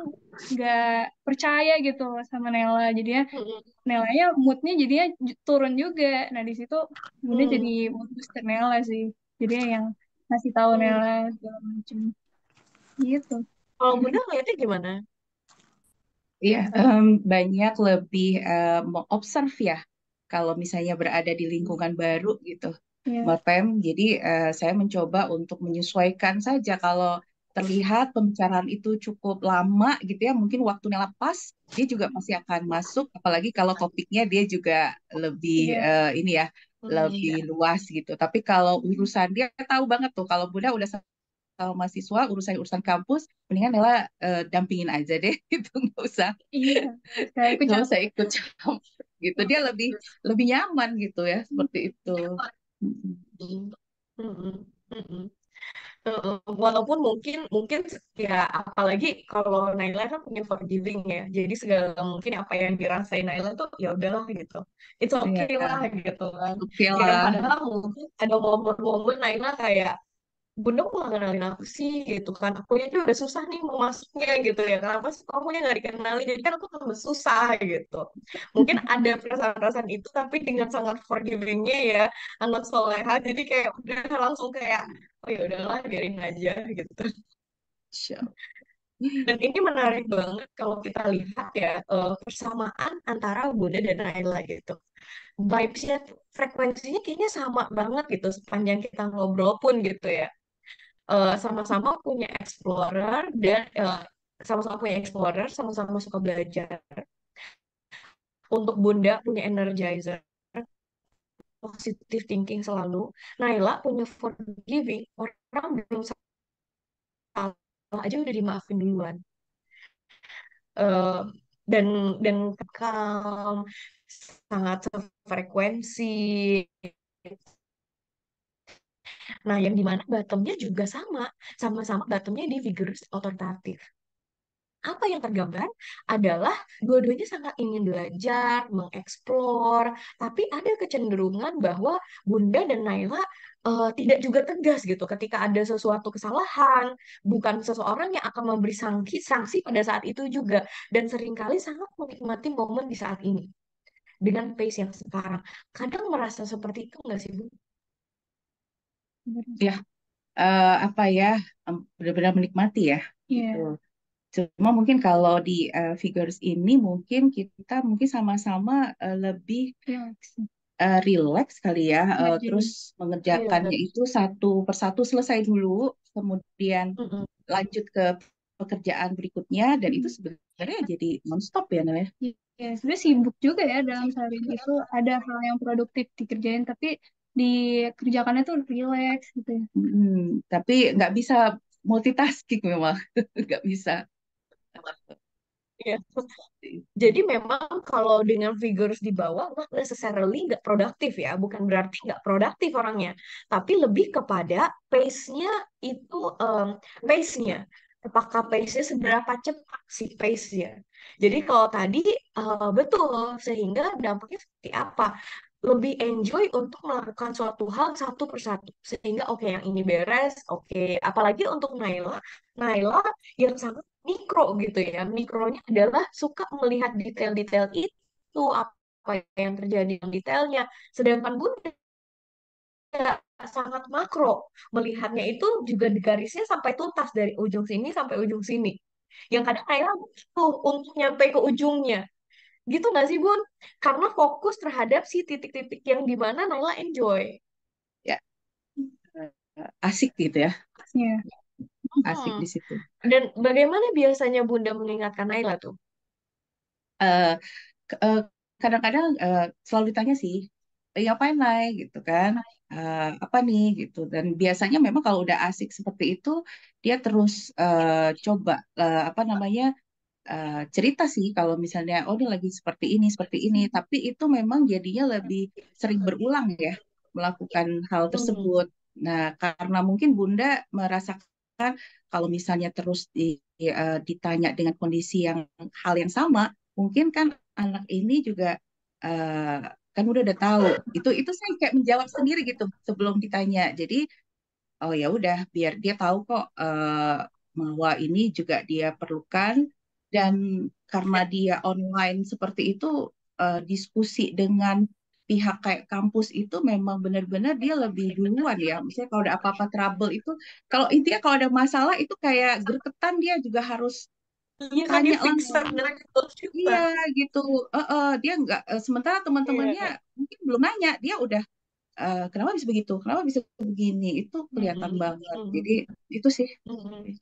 nggak percaya gitu sama Nela jadinya Hmm. Nelanya moodnya jadinya turun juga. Nah di situ Bunda jadi Hmm. mood booster Nela sih, jadinya yang ngasih tahu Hmm. Nela segala macem gitu. Kalau Bunda ngeliatnya gimana? Iya, banyak lebih mengobserv ya. Kalau misalnya berada di lingkungan baru gitu, Iya. Mbak Pem. Jadi saya mencoba untuk menyesuaikan saja. Kalau terlihat pembicaraan itu cukup lama gitu ya, mungkin waktunya lepas, dia juga pasti akan masuk. Apalagi kalau topiknya dia juga lebih Iya. ini ya, Hmm. lebih luas gitu. Tapi kalau urusan dia tahu banget tuh, kalau Bunda udah sama mahasiswa urusan-urusan kampus, mendingan Nela dampingin aja deh, gitu Iya. Saya ikut nggak usah campur. ikut campur gitu. Dia lebih lebih nyaman gitu ya, seperti itu. Mm-mm. Hmm. Hmm. Hmm. Walaupun mungkin mungkin ya apalagi kalau Naila kan punya forgiving ya, jadi segala mungkin apa yang dirasain Naila tuh ya udahlah gitu, it's Iya, okay lah gitu kan. oke Yang lah. padahal mungkin ada momen-momen Naila kayak Bunda kok nggak kenalin aku sih gitu kan, aku ini udah susah nih mau masuknya gitu ya, kenapa sih kamu yang nggak dikenalin, jadi kan aku tambah susah gitu. Mungkin ada perasaan-perasaan itu tapi dengan sangat forgivingnya ya anak soleha, jadi kayak udah langsung kayak oh ya udahlah biarin aja gitu. Siap. Dan ini menarik banget kalau kita lihat ya persamaan antara Bunda dan Naila gitu. Vibes-nya, frekuensinya kayaknya sama banget gitu sepanjang kita ngobrol pun gitu ya. Sama-sama punya explorer dan sama-sama punya explorer, sama-sama suka belajar. Untuk Bunda punya energizer, positive thinking selalu. Naila punya forgiving, orang belum salah aja udah dimaafin duluan. Eh, dan dan calm, sangat frekuensi. Nah, yang dimana bottomnya juga sama-sama bottomnya di vigorous otoritatif. Apa yang tergambar adalah dua-duanya sangat ingin belajar, mengeksplor, tapi ada kecenderungan bahwa Bunda dan Naila tidak juga tegas gitu ketika ada sesuatu kesalahan, bukan seseorang yang akan memberi sanksi pada saat itu juga, dan seringkali sangat menikmati momen di saat ini dengan pace yang sekarang. Kadang merasa seperti itu nggak sih, Bu? Ya, apa ya, benar-benar menikmati ya, gitu. Iya. Cuma mungkin kalau di figures ini mungkin kita mungkin sama-sama lebih Relax. relax kali ya, Iya, jadi terus Iya. mengerjakannya itu satu persatu selesai dulu, kemudian Mm-mm. lanjut ke pekerjaan berikutnya, dan itu sebenarnya jadi nonstop ya, Nel ya. ya sebenarnya sibuk juga ya dalam sehari itu ada hal yang produktif dikerjain tapi dikerjakannya tuh relax gitu ya. Tapi nggak bisa multitasking memang, nggak bisa. Iya. Jadi memang kalau dengan figures di bawah nggak necessarily nggak produktif ya, bukan berarti nggak produktif orangnya, tapi lebih kepada pace-nya itu pace-nya. Apakah pace-nya seberapa cepat sih pace-nya? Jadi kalau tadi betul sehingga dampaknya seperti apa? lebih enjoy untuk melakukan suatu hal satu persatu sehingga oke yang ini beres, oke. Apalagi untuk Naila, Naila yang sangat mikro gitu ya, mikronya adalah suka melihat detail-detail itu, apa yang terjadi dalam detailnya, sedangkan Bunda sangat makro, melihatnya itu juga di garisnya sampai tuntas dari ujung sini sampai ujung sini, yang kadang Naila tuh untuk nyampe ke ujungnya. Gitu nggak sih, Bun? Karena fokus terhadap si titik-titik yang di mana Naila enjoy. Ya, asik gitu ya, Ya, asik Hmm. di situ. Dan bagaimana biasanya Bunda mengingatkan Naila tuh? Eh, eh, Kadang-kadang selalu ditanya sih, ngapain Nay gitu kan, apa nih gitu. Dan biasanya memang kalau udah asik seperti itu, dia terus coba apa namanya cerita sih kalau misalnya oh ini lagi seperti ini. Tapi itu memang jadinya lebih sering berulang ya melakukan hal Hmm. tersebut. Nah, karena mungkin Bunda merasakan kalau misalnya terus ditanya dengan kondisi yang hal yang sama, mungkin kan anak ini juga eh, kan udah tahu. Itu saya kayak menjawab sendiri gitu sebelum ditanya. Jadi oh ya udah biar dia tahu kok bahwa ini juga dia perlukan dan karena dia online seperti itu diskusi dengan pihak kayak kampus itu memang benar-benar dia lebih duluan ya. Misalnya kalau ada apa-apa trouble itu kalau intinya kalau ada masalah itu kayak gergetan dia juga harus Iya kan dia tanya fixer langsung. dan troubleshooter. Iya gitu. Dia nggak sementara teman-temannya Iya. mungkin belum nanya dia udah kenapa bisa begitu? Kenapa bisa begini? Itu kelihatan Mm-mm. banget. Jadi Mm-mm. itu sih. Mm-mm.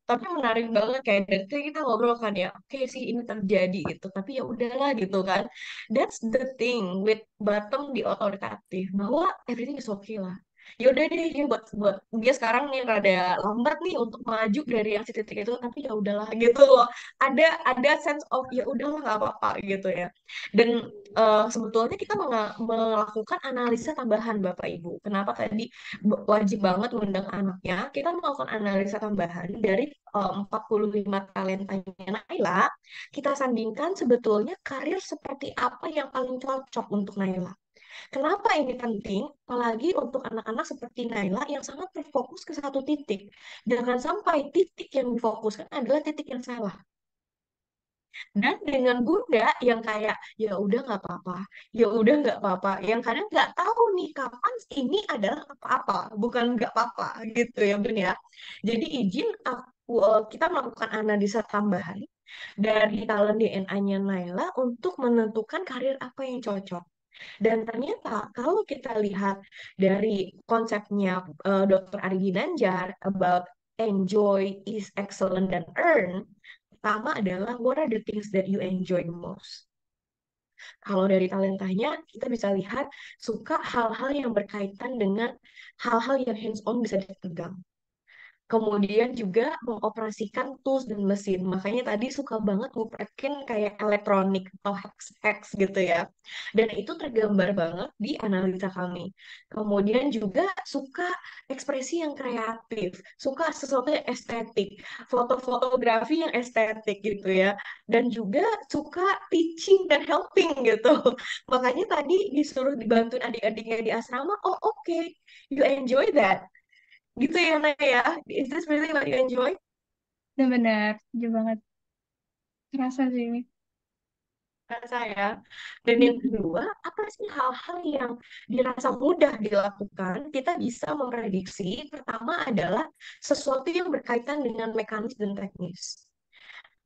Tapi menarik banget kayak dari tadi kita ngobrol kan ya, oke sih ini terjadi gitu, tapi ya udahlah gitu kan. That's the thing with bottom di otoritatif, bahwa everything is okay lah. Ya udah deh, ya buat dia sekarang nih rada lambat nih untuk maju dari yang titik itu, tapi ya udahlah gitu loh. Ada sense of ya udahlah nggak apa-apa gitu ya. Dan sebetulnya kita melakukan analisa tambahan Bapak Ibu. Kenapa tadi wajib banget mengundang anaknya? Kita melakukan analisa tambahan dari 45 talentanya Naila, kita sandingkan sebetulnya karir seperti apa yang paling cocok untuk Naila. Kenapa ini penting? Apalagi untuk anak-anak seperti Naila yang sangat berfokus ke satu titik. Jangan sampai titik yang difokuskan adalah titik yang salah. Dan dengan Bunda yang kayak ya udah nggak apa-apa, ya udah nggak apa-apa, yang kadang nggak tahu nih kapan ini adalah apa-apa, bukan nggak apa-apa gitu ya Bun ya. Jadi izin kita melakukan analisa tambahan dari talent DNA-nya Naila untuk menentukan karir apa yang cocok. Dan ternyata kalau kita lihat dari konsepnya Dr. Ari Ginanjar about enjoy is excellent dan earn, pertama adalah what are the things that you enjoy the most. Kalau dari talentanya, kita bisa lihat suka hal-hal yang berkaitan dengan hal-hal yang hands-on bisa dipegang. Kemudian juga mengoperasikan tools dan mesin. Makanya tadi suka banget nguprekin kayak elektronik atau hacks-hacks gitu ya. Dan itu tergambar banget di analisa kami. Kemudian juga suka ekspresi yang kreatif, suka sesuatu yang estetik, foto-fotografi yang estetik gitu ya. Dan juga suka teaching dan helping gitu. Makanya tadi disuruh dibantuin adik-adiknya di asrama, oh oke, you enjoy that gitu ya Naya. Is this really what you enjoy? benar-benar setuju banget. Terasa sih. Kata saya. Dan yang kedua, apa sih hal-hal yang dirasa mudah dilakukan? Kita bisa memprediksi. Pertama adalah sesuatu yang berkaitan dengan mekanis dan teknis.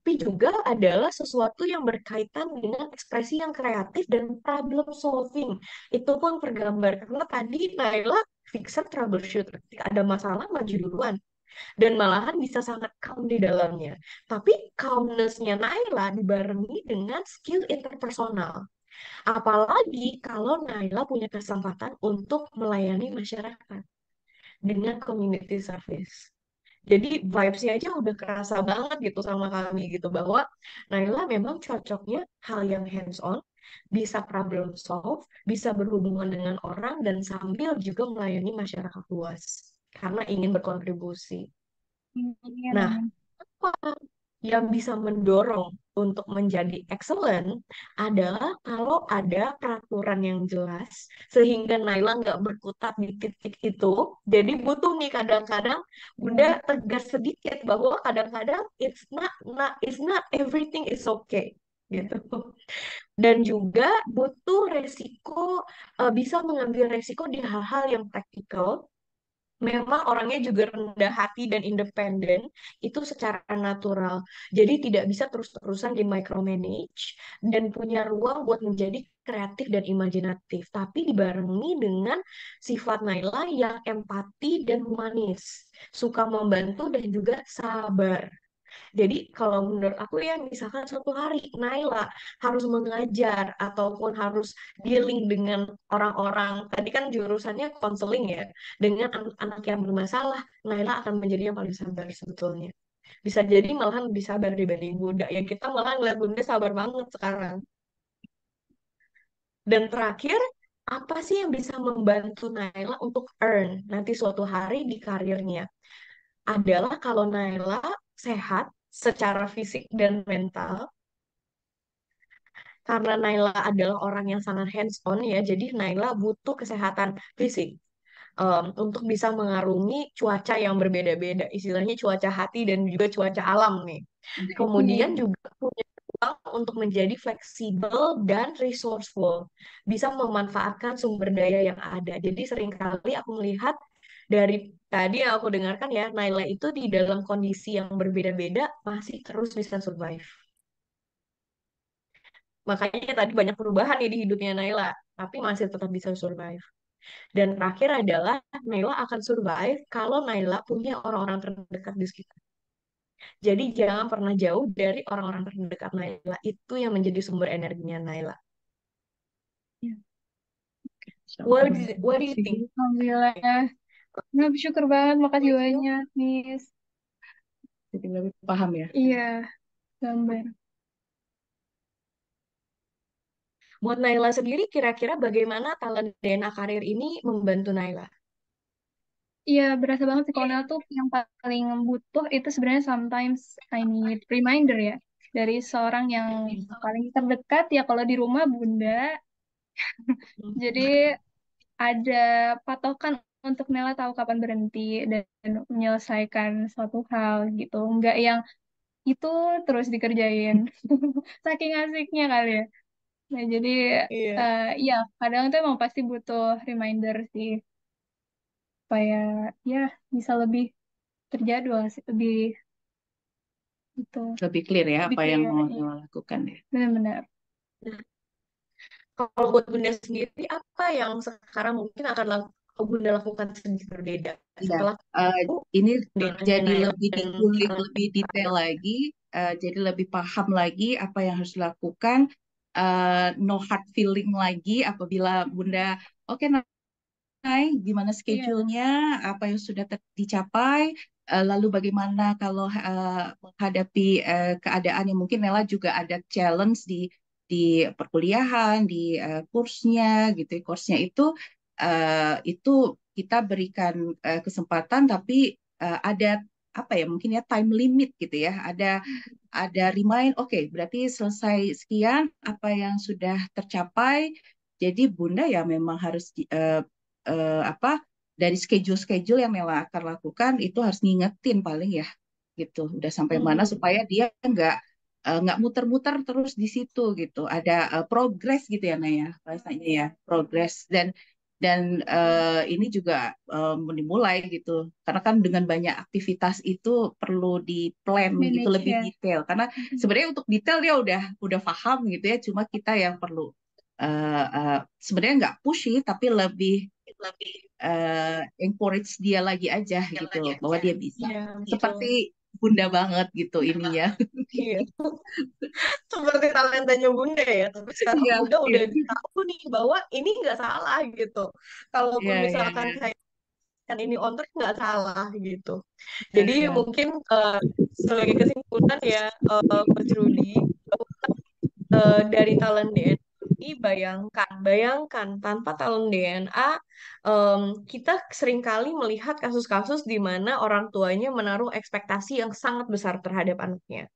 Tapi juga adalah sesuatu yang berkaitan dengan ekspresi yang kreatif dan problem solving. Itu pun tergambar. Karena tadi Naila fixer troubleshoot. Ketika ada masalah, maju duluan dan malahan bisa sangat calm di dalamnya. Tapi calmness-nya Naila dibarengi dengan skill interpersonal. Apalagi kalau Naila punya kesempatan untuk melayani masyarakat dengan community service. Jadi vibes-nya aja udah kerasa banget gitu sama kami gitu bahwa Naila memang cocoknya hal yang hands-on, bisa problem solve, bisa berhubungan dengan orang dan sambil juga melayani masyarakat luas karena ingin berkontribusi. Amin, Nah, amin. apa yang bisa mendorong untuk menjadi excellent adalah kalau ada peraturan yang jelas sehingga Naila nggak berkutat di titik itu. Jadi butuh nih kadang-kadang Bunda tegas sedikit bahwa kadang-kadang it's not everything is okay gitu. Dan juga butuh resiko, bisa mengambil resiko di hal-hal yang praktikal. Memang orangnya juga rendah hati dan independen, itu secara natural. Jadi tidak bisa terus-terusan di micromanage dan punya ruang buat menjadi kreatif dan imajinatif. Tapi dibarengi dengan sifat Naila yang empati dan humanis, suka membantu dan juga sabar. Jadi kalau menurut aku ya misalkan suatu hari Naila harus mengajar ataupun harus dealing dengan orang-orang, tadi kan jurusannya konseling ya, dengan anak-anak yang bermasalah, Naila akan menjadi yang paling sabar sebetulnya. Bisa jadi malahan lebih sabar dibanding Bunda. Yang kita malahan ngeliat Bunda sabar banget sekarang. Dan terakhir, apa sih yang bisa membantu Naila untuk earn nanti suatu hari di karirnya? Adalah kalau Naila sehat secara fisik dan mental, karena Naila adalah orang yang sangat hands on ya, jadi Naila butuh kesehatan fisik untuk bisa mengarungi cuaca yang berbeda-beda, istilahnya cuaca hati dan juga cuaca alam nih. Nah, itu Kemudian juga punya ruang untuk menjadi fleksibel dan resourceful, bisa memanfaatkan sumber daya yang ada. Jadi seringkali aku melihat dari tadi yang aku dengarkan ya, Naila itu di dalam kondisi yang berbeda-beda masih terus bisa survive. Makanya tadi banyak perubahan nih di hidupnya Naila, tapi masih tetap bisa survive. Dan terakhir adalah Naila akan survive kalau Naila punya orang-orang terdekat di sekitar. Jadi jangan pernah jauh dari orang-orang terdekat Naila. Itu yang menjadi sumber energinya Naila. Ya. What do you think? Alhamdulillah. Nah, bersyukur banget. Makasih banyak, Miss. jadi lebih paham ya. Iya, gambar. Buat Naila sendiri, kira-kira bagaimana talent DNA karir ini membantu Naila? Iya, berasa banget sih kalau Nel tuh yang paling butuh itu sebenarnya sometimes I need reminder ya. Dari seorang yang paling terdekat ya kalau di rumah Bunda. Jadi ada patokan untuk Nela tahu kapan berhenti dan menyelesaikan suatu hal gitu. Enggak yang itu terus dikerjain. Saking asiknya kali ya. Nah, jadi Iya. iya, kadang tuh emang pasti butuh reminder sih supaya ya bisa lebih terjadwal sih, lebih itu Lebih clear ya lebih apa yang clear. mau Iya, Nela lakukan ya. benar-benar. Nah, kalau buat Bunda sendiri, apa yang sekarang mungkin akan Bunda lakukan sedikit berbeda Iya, setelah eh, itu ini DNA jadi Naila lebih dan dikulik, talent lebih detail lagi, jadi lebih paham lagi apa yang harus dilakukan, no hard feeling lagi apabila Bunda, oke, Nay, gimana Iya, schedule-nya, apa yang sudah dicapai, lalu bagaimana kalau menghadapi keadaan yang mungkin Nela juga ada challenge di perkuliahan, di kursnya gitu, kursnya itu kita berikan kesempatan, tapi ada apa ya, mungkin ya time limit gitu ya, ada remind, oke, berarti selesai sekian apa yang sudah tercapai. Jadi Bunda ya memang harus apa dari schedule-schedule yang Nela akan lakukan itu harus ngingetin paling ya gitu udah sampai mana Mhm. supaya dia nggak muter-muter terus di situ gitu ada progres gitu ya Naya bahasanya ya progres dan ini juga dimulai gitu karena kan dengan banyak aktivitas itu perlu di plan gitu manage lebih ya. detail karena sebenarnya untuk detail dia udah paham gitu ya cuma kita yang perlu sebenarnya nggak pushy tapi lebih lebih encourage dia lagi aja gitu bahwa dia bisa Iya, seperti betul. Bunda banget gitu ininya. Iya. Seperti talentanya Bunda ya, tapi sekarang Iya, Bunda iya, udah tahu nih bahwa ini nggak salah gitu. Kalaupun iya, iya, misalkan iya, kayak kan ini on track nggak salah gitu. iya, Jadi iya. mungkin sebagai kesimpulan ya, Coach Rudy, dari talent DNA ini bayangkan tanpa talent DNA, kita seringkali melihat kasus-kasus di mana orang tuanya menaruh ekspektasi yang sangat besar terhadap anaknya.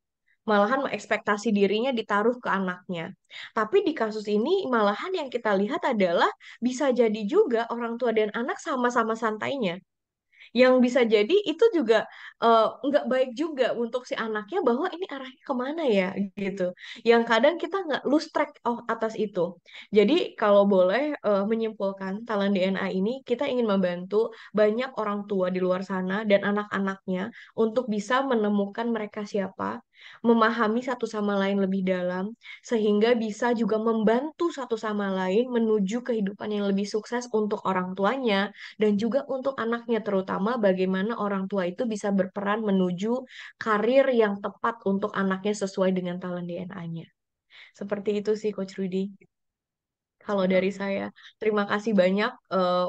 malahan ekspektasi dirinya ditaruh ke anaknya. Tapi di kasus ini malahan yang kita lihat adalah bisa jadi juga orang tua dan anak sama-sama santainya, yang bisa jadi itu juga nggak baik juga untuk si anaknya bahwa ini arahnya kemana ya gitu. Yang kadang kita nggak lose track atas itu. Jadi kalau boleh menyimpulkan talent DNA ini kita ingin membantu banyak orang tua di luar sana dan anak-anaknya untuk bisa menemukan mereka siapa, memahami satu sama lain lebih dalam, sehingga bisa juga membantu satu sama lain menuju kehidupan yang lebih sukses untuk orang tuanya dan juga untuk anaknya, terutama bagaimana orang tua itu bisa berperan menuju karir yang tepat untuk anaknya sesuai dengan talent DNA-nya. Seperti itu sih Coach Rudy. Kalau dari saya, terima kasih banyak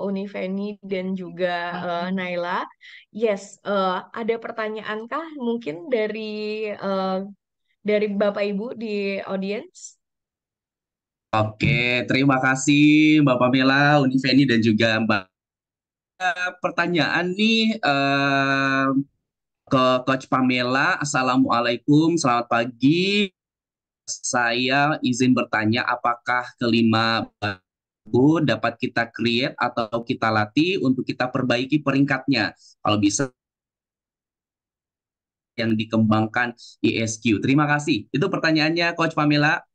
Uni Feni dan juga Naila. Yes, ada pertanyaankah mungkin eh, dari Bapak Ibu di audience? Oke, terima kasih Mbak Pamela, Unifeni dan juga Mbak. Pertanyaan nih ke Coach Pamela. Assalamualaikum, selamat pagi. Saya izin bertanya, apakah kelima bagu dapat kita create atau kita latih untuk kita perbaiki peringkatnya? Kalau bisa yang dikembangkan ISQ. Terima kasih. Itu pertanyaannya Coach Pamela.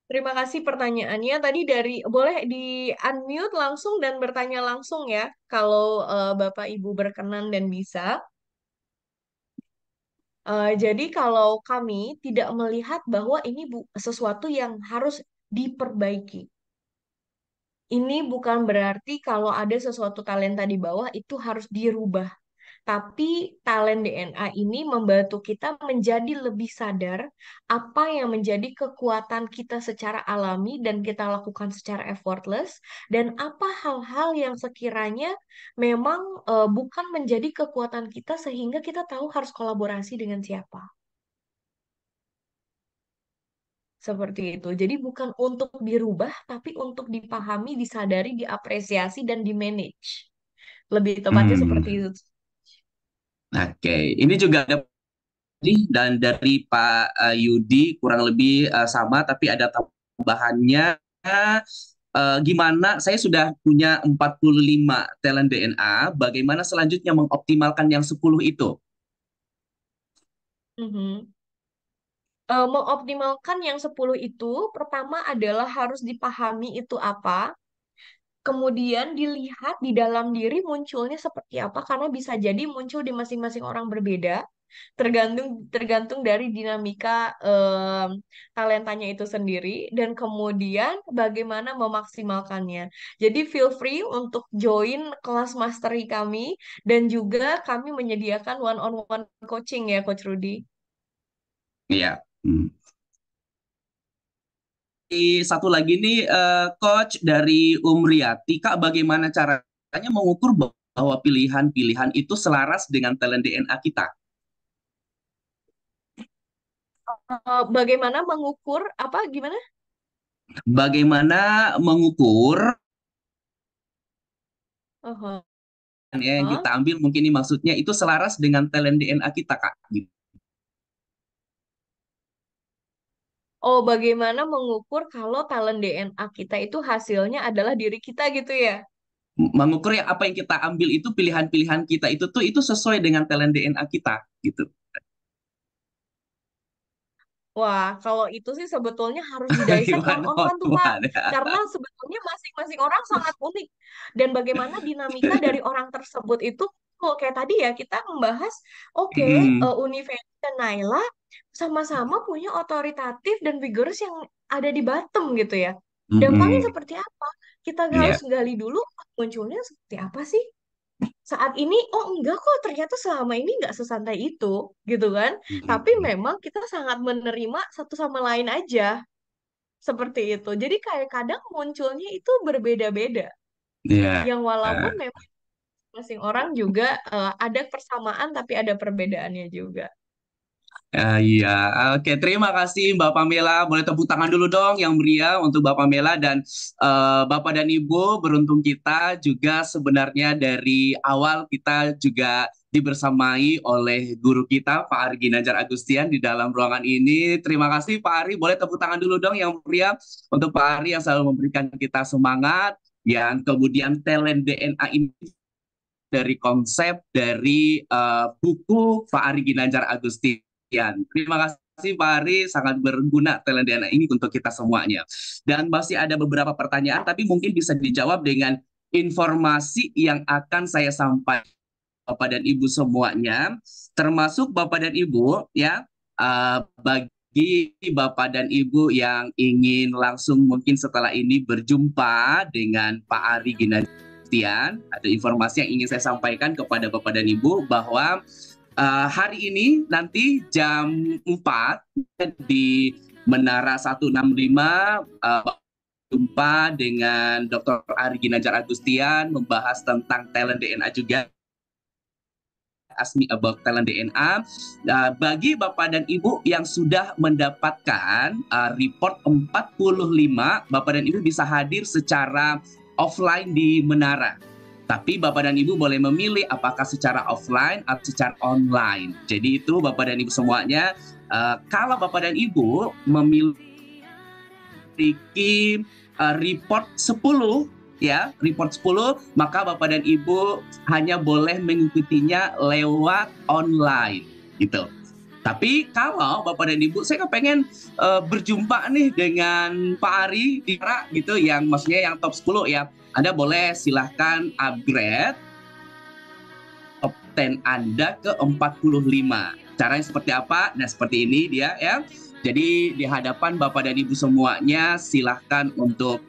Terima kasih pertanyaannya. Tadi dari boleh di unmute langsung dan bertanya langsung ya, kalau Bapak Ibu berkenan dan bisa. Jadi kalau kami tidak melihat bahwa ini sesuatu yang harus diperbaiki. Ini bukan berarti kalau ada sesuatu talenta di bawah itu harus dirubah. Tapi talent DNA ini membantu kita menjadi lebih sadar apa yang menjadi kekuatan kita secara alami dan kita lakukan secara effortless, dan apa hal-hal yang sekiranya memang bukan menjadi kekuatan kita sehingga kita tahu harus kolaborasi dengan siapa. Seperti itu. Jadi bukan untuk dirubah, tapi untuk dipahami, disadari, diapresiasi, dan di-manage. Lebih tepatnya seperti Hmm, itu. oke, ini juga ada dan dari Pak Yudi kurang lebih sama, tapi ada tambahannya. Gimana? Saya sudah punya 45 talent DNA. Bagaimana selanjutnya mengoptimalkan yang 10 itu? Mhm. Mengoptimalkan yang 10 itu, pertama adalah harus dipahami itu apa, kemudian dilihat di dalam diri munculnya seperti apa, karena bisa jadi muncul di masing-masing orang berbeda, tergantung tergantung dari dinamika talentanya itu sendiri, dan kemudian bagaimana memaksimalkannya. Jadi feel free untuk join kelas mastery kami, dan juga kami menyediakan one-on-one coaching ya, Coach Rudy. Iya. Hmm. Satu lagi nih, Coach dari Umriyati, Kak, bagaimana caranya mengukur bahwa pilihan-pilihan itu selaras dengan talent DNA kita? Bagaimana mengukur apa gimana? Bagaimana mengukur Uh-huh. ya, yang kita ambil mungkin ini maksudnya itu selaras dengan talent DNA kita, Kak. Gitu. Oh, bagaimana mengukur kalau talent DNA kita itu hasilnya adalah diri kita gitu ya? Mengukur ya apa yang kita ambil itu pilihan-pilihan kita itu sesuai dengan talent DNA kita gitu. Wah, kalau itu sih sebetulnya harus didissect one Gimana on one tuh Pak. Tuhan? Karena sebetulnya masing-masing orang sangat unik. Dan bagaimana dinamika dari orang tersebut itu, oh, kayak tadi ya, kita membahas, oke, Mm, Uni Feni dan Naila sama-sama punya otoritatif dan vigorous yang ada di bottom gitu ya. Dampaknya mm, seperti apa? Kita harus ya, gali dulu munculnya seperti apa sih? Saat ini, oh enggak kok, ternyata selama ini nggak sesantai itu, gitu kan? Tapi mm, memang kita sangat menerima satu sama lain aja, seperti itu. Jadi kayak kadang munculnya itu berbeda-beda, ya, yang walaupun eh, memang masing orang juga ada persamaan, tapi ada perbedaannya juga. Iya, oke. Terima kasih Mbak Pamela. Boleh tepuk tangan dulu dong yang meriah untuk Mbak Pamela dan Bapak dan Ibu. Beruntung kita juga sebenarnya dari awal kita juga dibersamai oleh guru kita Pak Ari Ginanjar Agustian di dalam ruangan ini. Terima kasih Pak Ari. Boleh tepuk tangan dulu dong yang meriah untuk Pak Ari yang selalu memberikan kita semangat. Yang kemudian talent DNA ini dari konsep dari buku Pak Ari Ginanjar Agustian. Terima kasih Pak Ari, sangat berguna talent DNA ini untuk kita semuanya. Dan masih ada beberapa pertanyaan, tapi mungkin bisa dijawab dengan informasi yang akan saya sampaikan Bapak dan Ibu semuanya, termasuk Bapak dan Ibu ya, bagi Bapak dan Ibu yang ingin langsung mungkin setelah ini berjumpa dengan Pak Ari Ginanjar, ada informasi yang ingin saya sampaikan kepada Bapak dan Ibu bahwa hari ini nanti jam 4 di Menara 165 jumpa dengan Dr. Ari Ginanjar Agustian membahas tentang talent DNA juga. Ask Me About Talent DNA. Bagi Bapak dan Ibu yang sudah mendapatkan report 45, Bapak dan Ibu bisa hadir secara offline di Menara. Tapi Bapak dan Ibu boleh memilih apakah secara offline atau secara online. Jadi itu Bapak dan Ibu semuanya. Kalau Bapak dan Ibu memiliki report 10, ya, report 10, maka Bapak dan Ibu hanya boleh mengikutinya lewat online gitu. Tapi kalau Bapak dan Ibu, saya kepengen berjumpa nih dengan Pak Ari di gitu, yang maksudnya yang top 10 ya, Anda boleh silahkan upgrade top 10 Anda ke 45. Caranya seperti apa? Nah, seperti ini dia ya. Jadi di hadapan Bapak dan Ibu semuanya silahkan untuk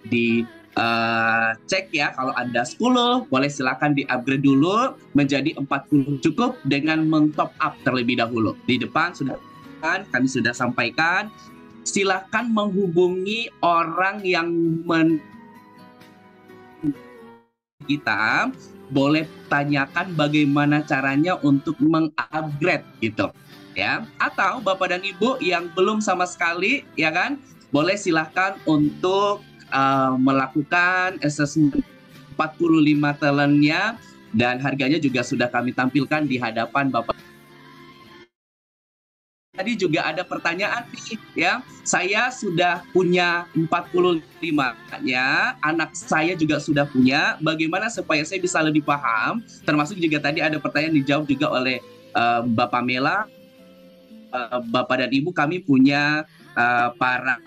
cek ya, kalau Anda 10 boleh silakan di-upgrade dulu menjadi 40, cukup dengan men-top up terlebih dahulu. Di depan sudah kami sudah sampaikan, silakan menghubungi orang yang kita, boleh tanyakan bagaimana caranya untuk meng-upgrade gitu ya. Atau Bapak dan Ibu yang belum sama sekali ya kan, boleh silahkan untuk melakukan assessment 45 talentnya, dan harganya juga sudah kami tampilkan di hadapan Bapak. Tadi juga ada pertanyaan nih ya, saya sudah punya 45-nya, anak saya juga sudah punya, bagaimana supaya saya bisa lebih paham, termasuk juga tadi ada pertanyaan dijawab juga oleh Mbak Pamela. Bapak dan Ibu, kami punya para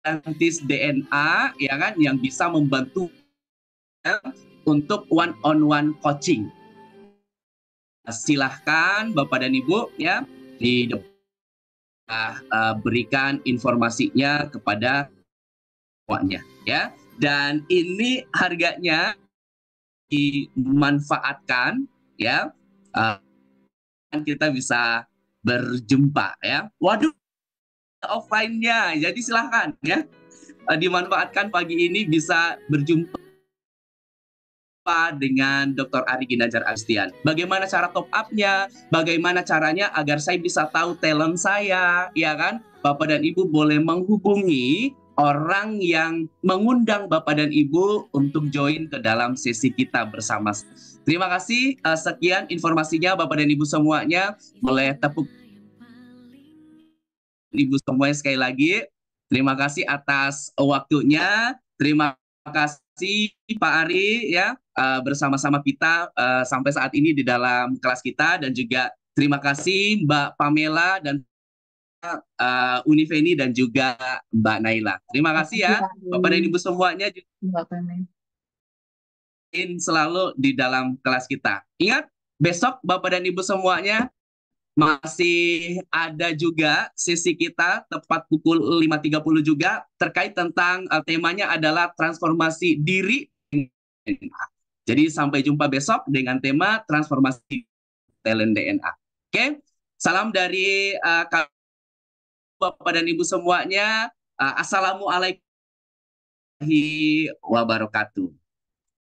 saintis DNA ya kan, yang bisa membantu untuk one-on-one coaching. Silahkan Bapak dan Ibu ya di berikan informasinya kepada semuanya ya. Dan ini harganya dimanfaatkan ya, kita bisa berjumpa ya. Waduh, offline-nya, jadi silahkan ya, dimanfaatkan pagi ini bisa berjumpa dengan Dr. Ari Ginanjar Agustian. Bagaimana cara top up-nya, bagaimana caranya agar saya bisa tahu talent saya, ya kan? Bapak dan Ibu boleh menghubungi orang yang mengundang Bapak dan Ibu untuk join ke dalam sesi kita bersama. Terima kasih, sekian informasinya Bapak dan Ibu semuanya. Boleh tepuk Ibu semuanya sekali lagi. Terima kasih atas waktunya. Terima kasih Pak Ari ya, bersama-sama kita sampai saat ini di dalam kelas kita, dan juga terima kasih Mbak Pamela dan Unifeni dan juga Mbak Naila. Terima kasih ya Bapak dan Ibu semuanya, selalu di dalam kelas kita. Ingat, besok Bapak dan Ibu semuanya masih ada juga sesi kita tepat pukul 5.30 juga, terkait tentang temanya adalah transformasi diri. Jadi sampai jumpa besok dengan tema transformasi talent DNA. Oke, salam dari Bapak dan Ibu semuanya. Assalamualaikum warahmatullahi wabarakatuh.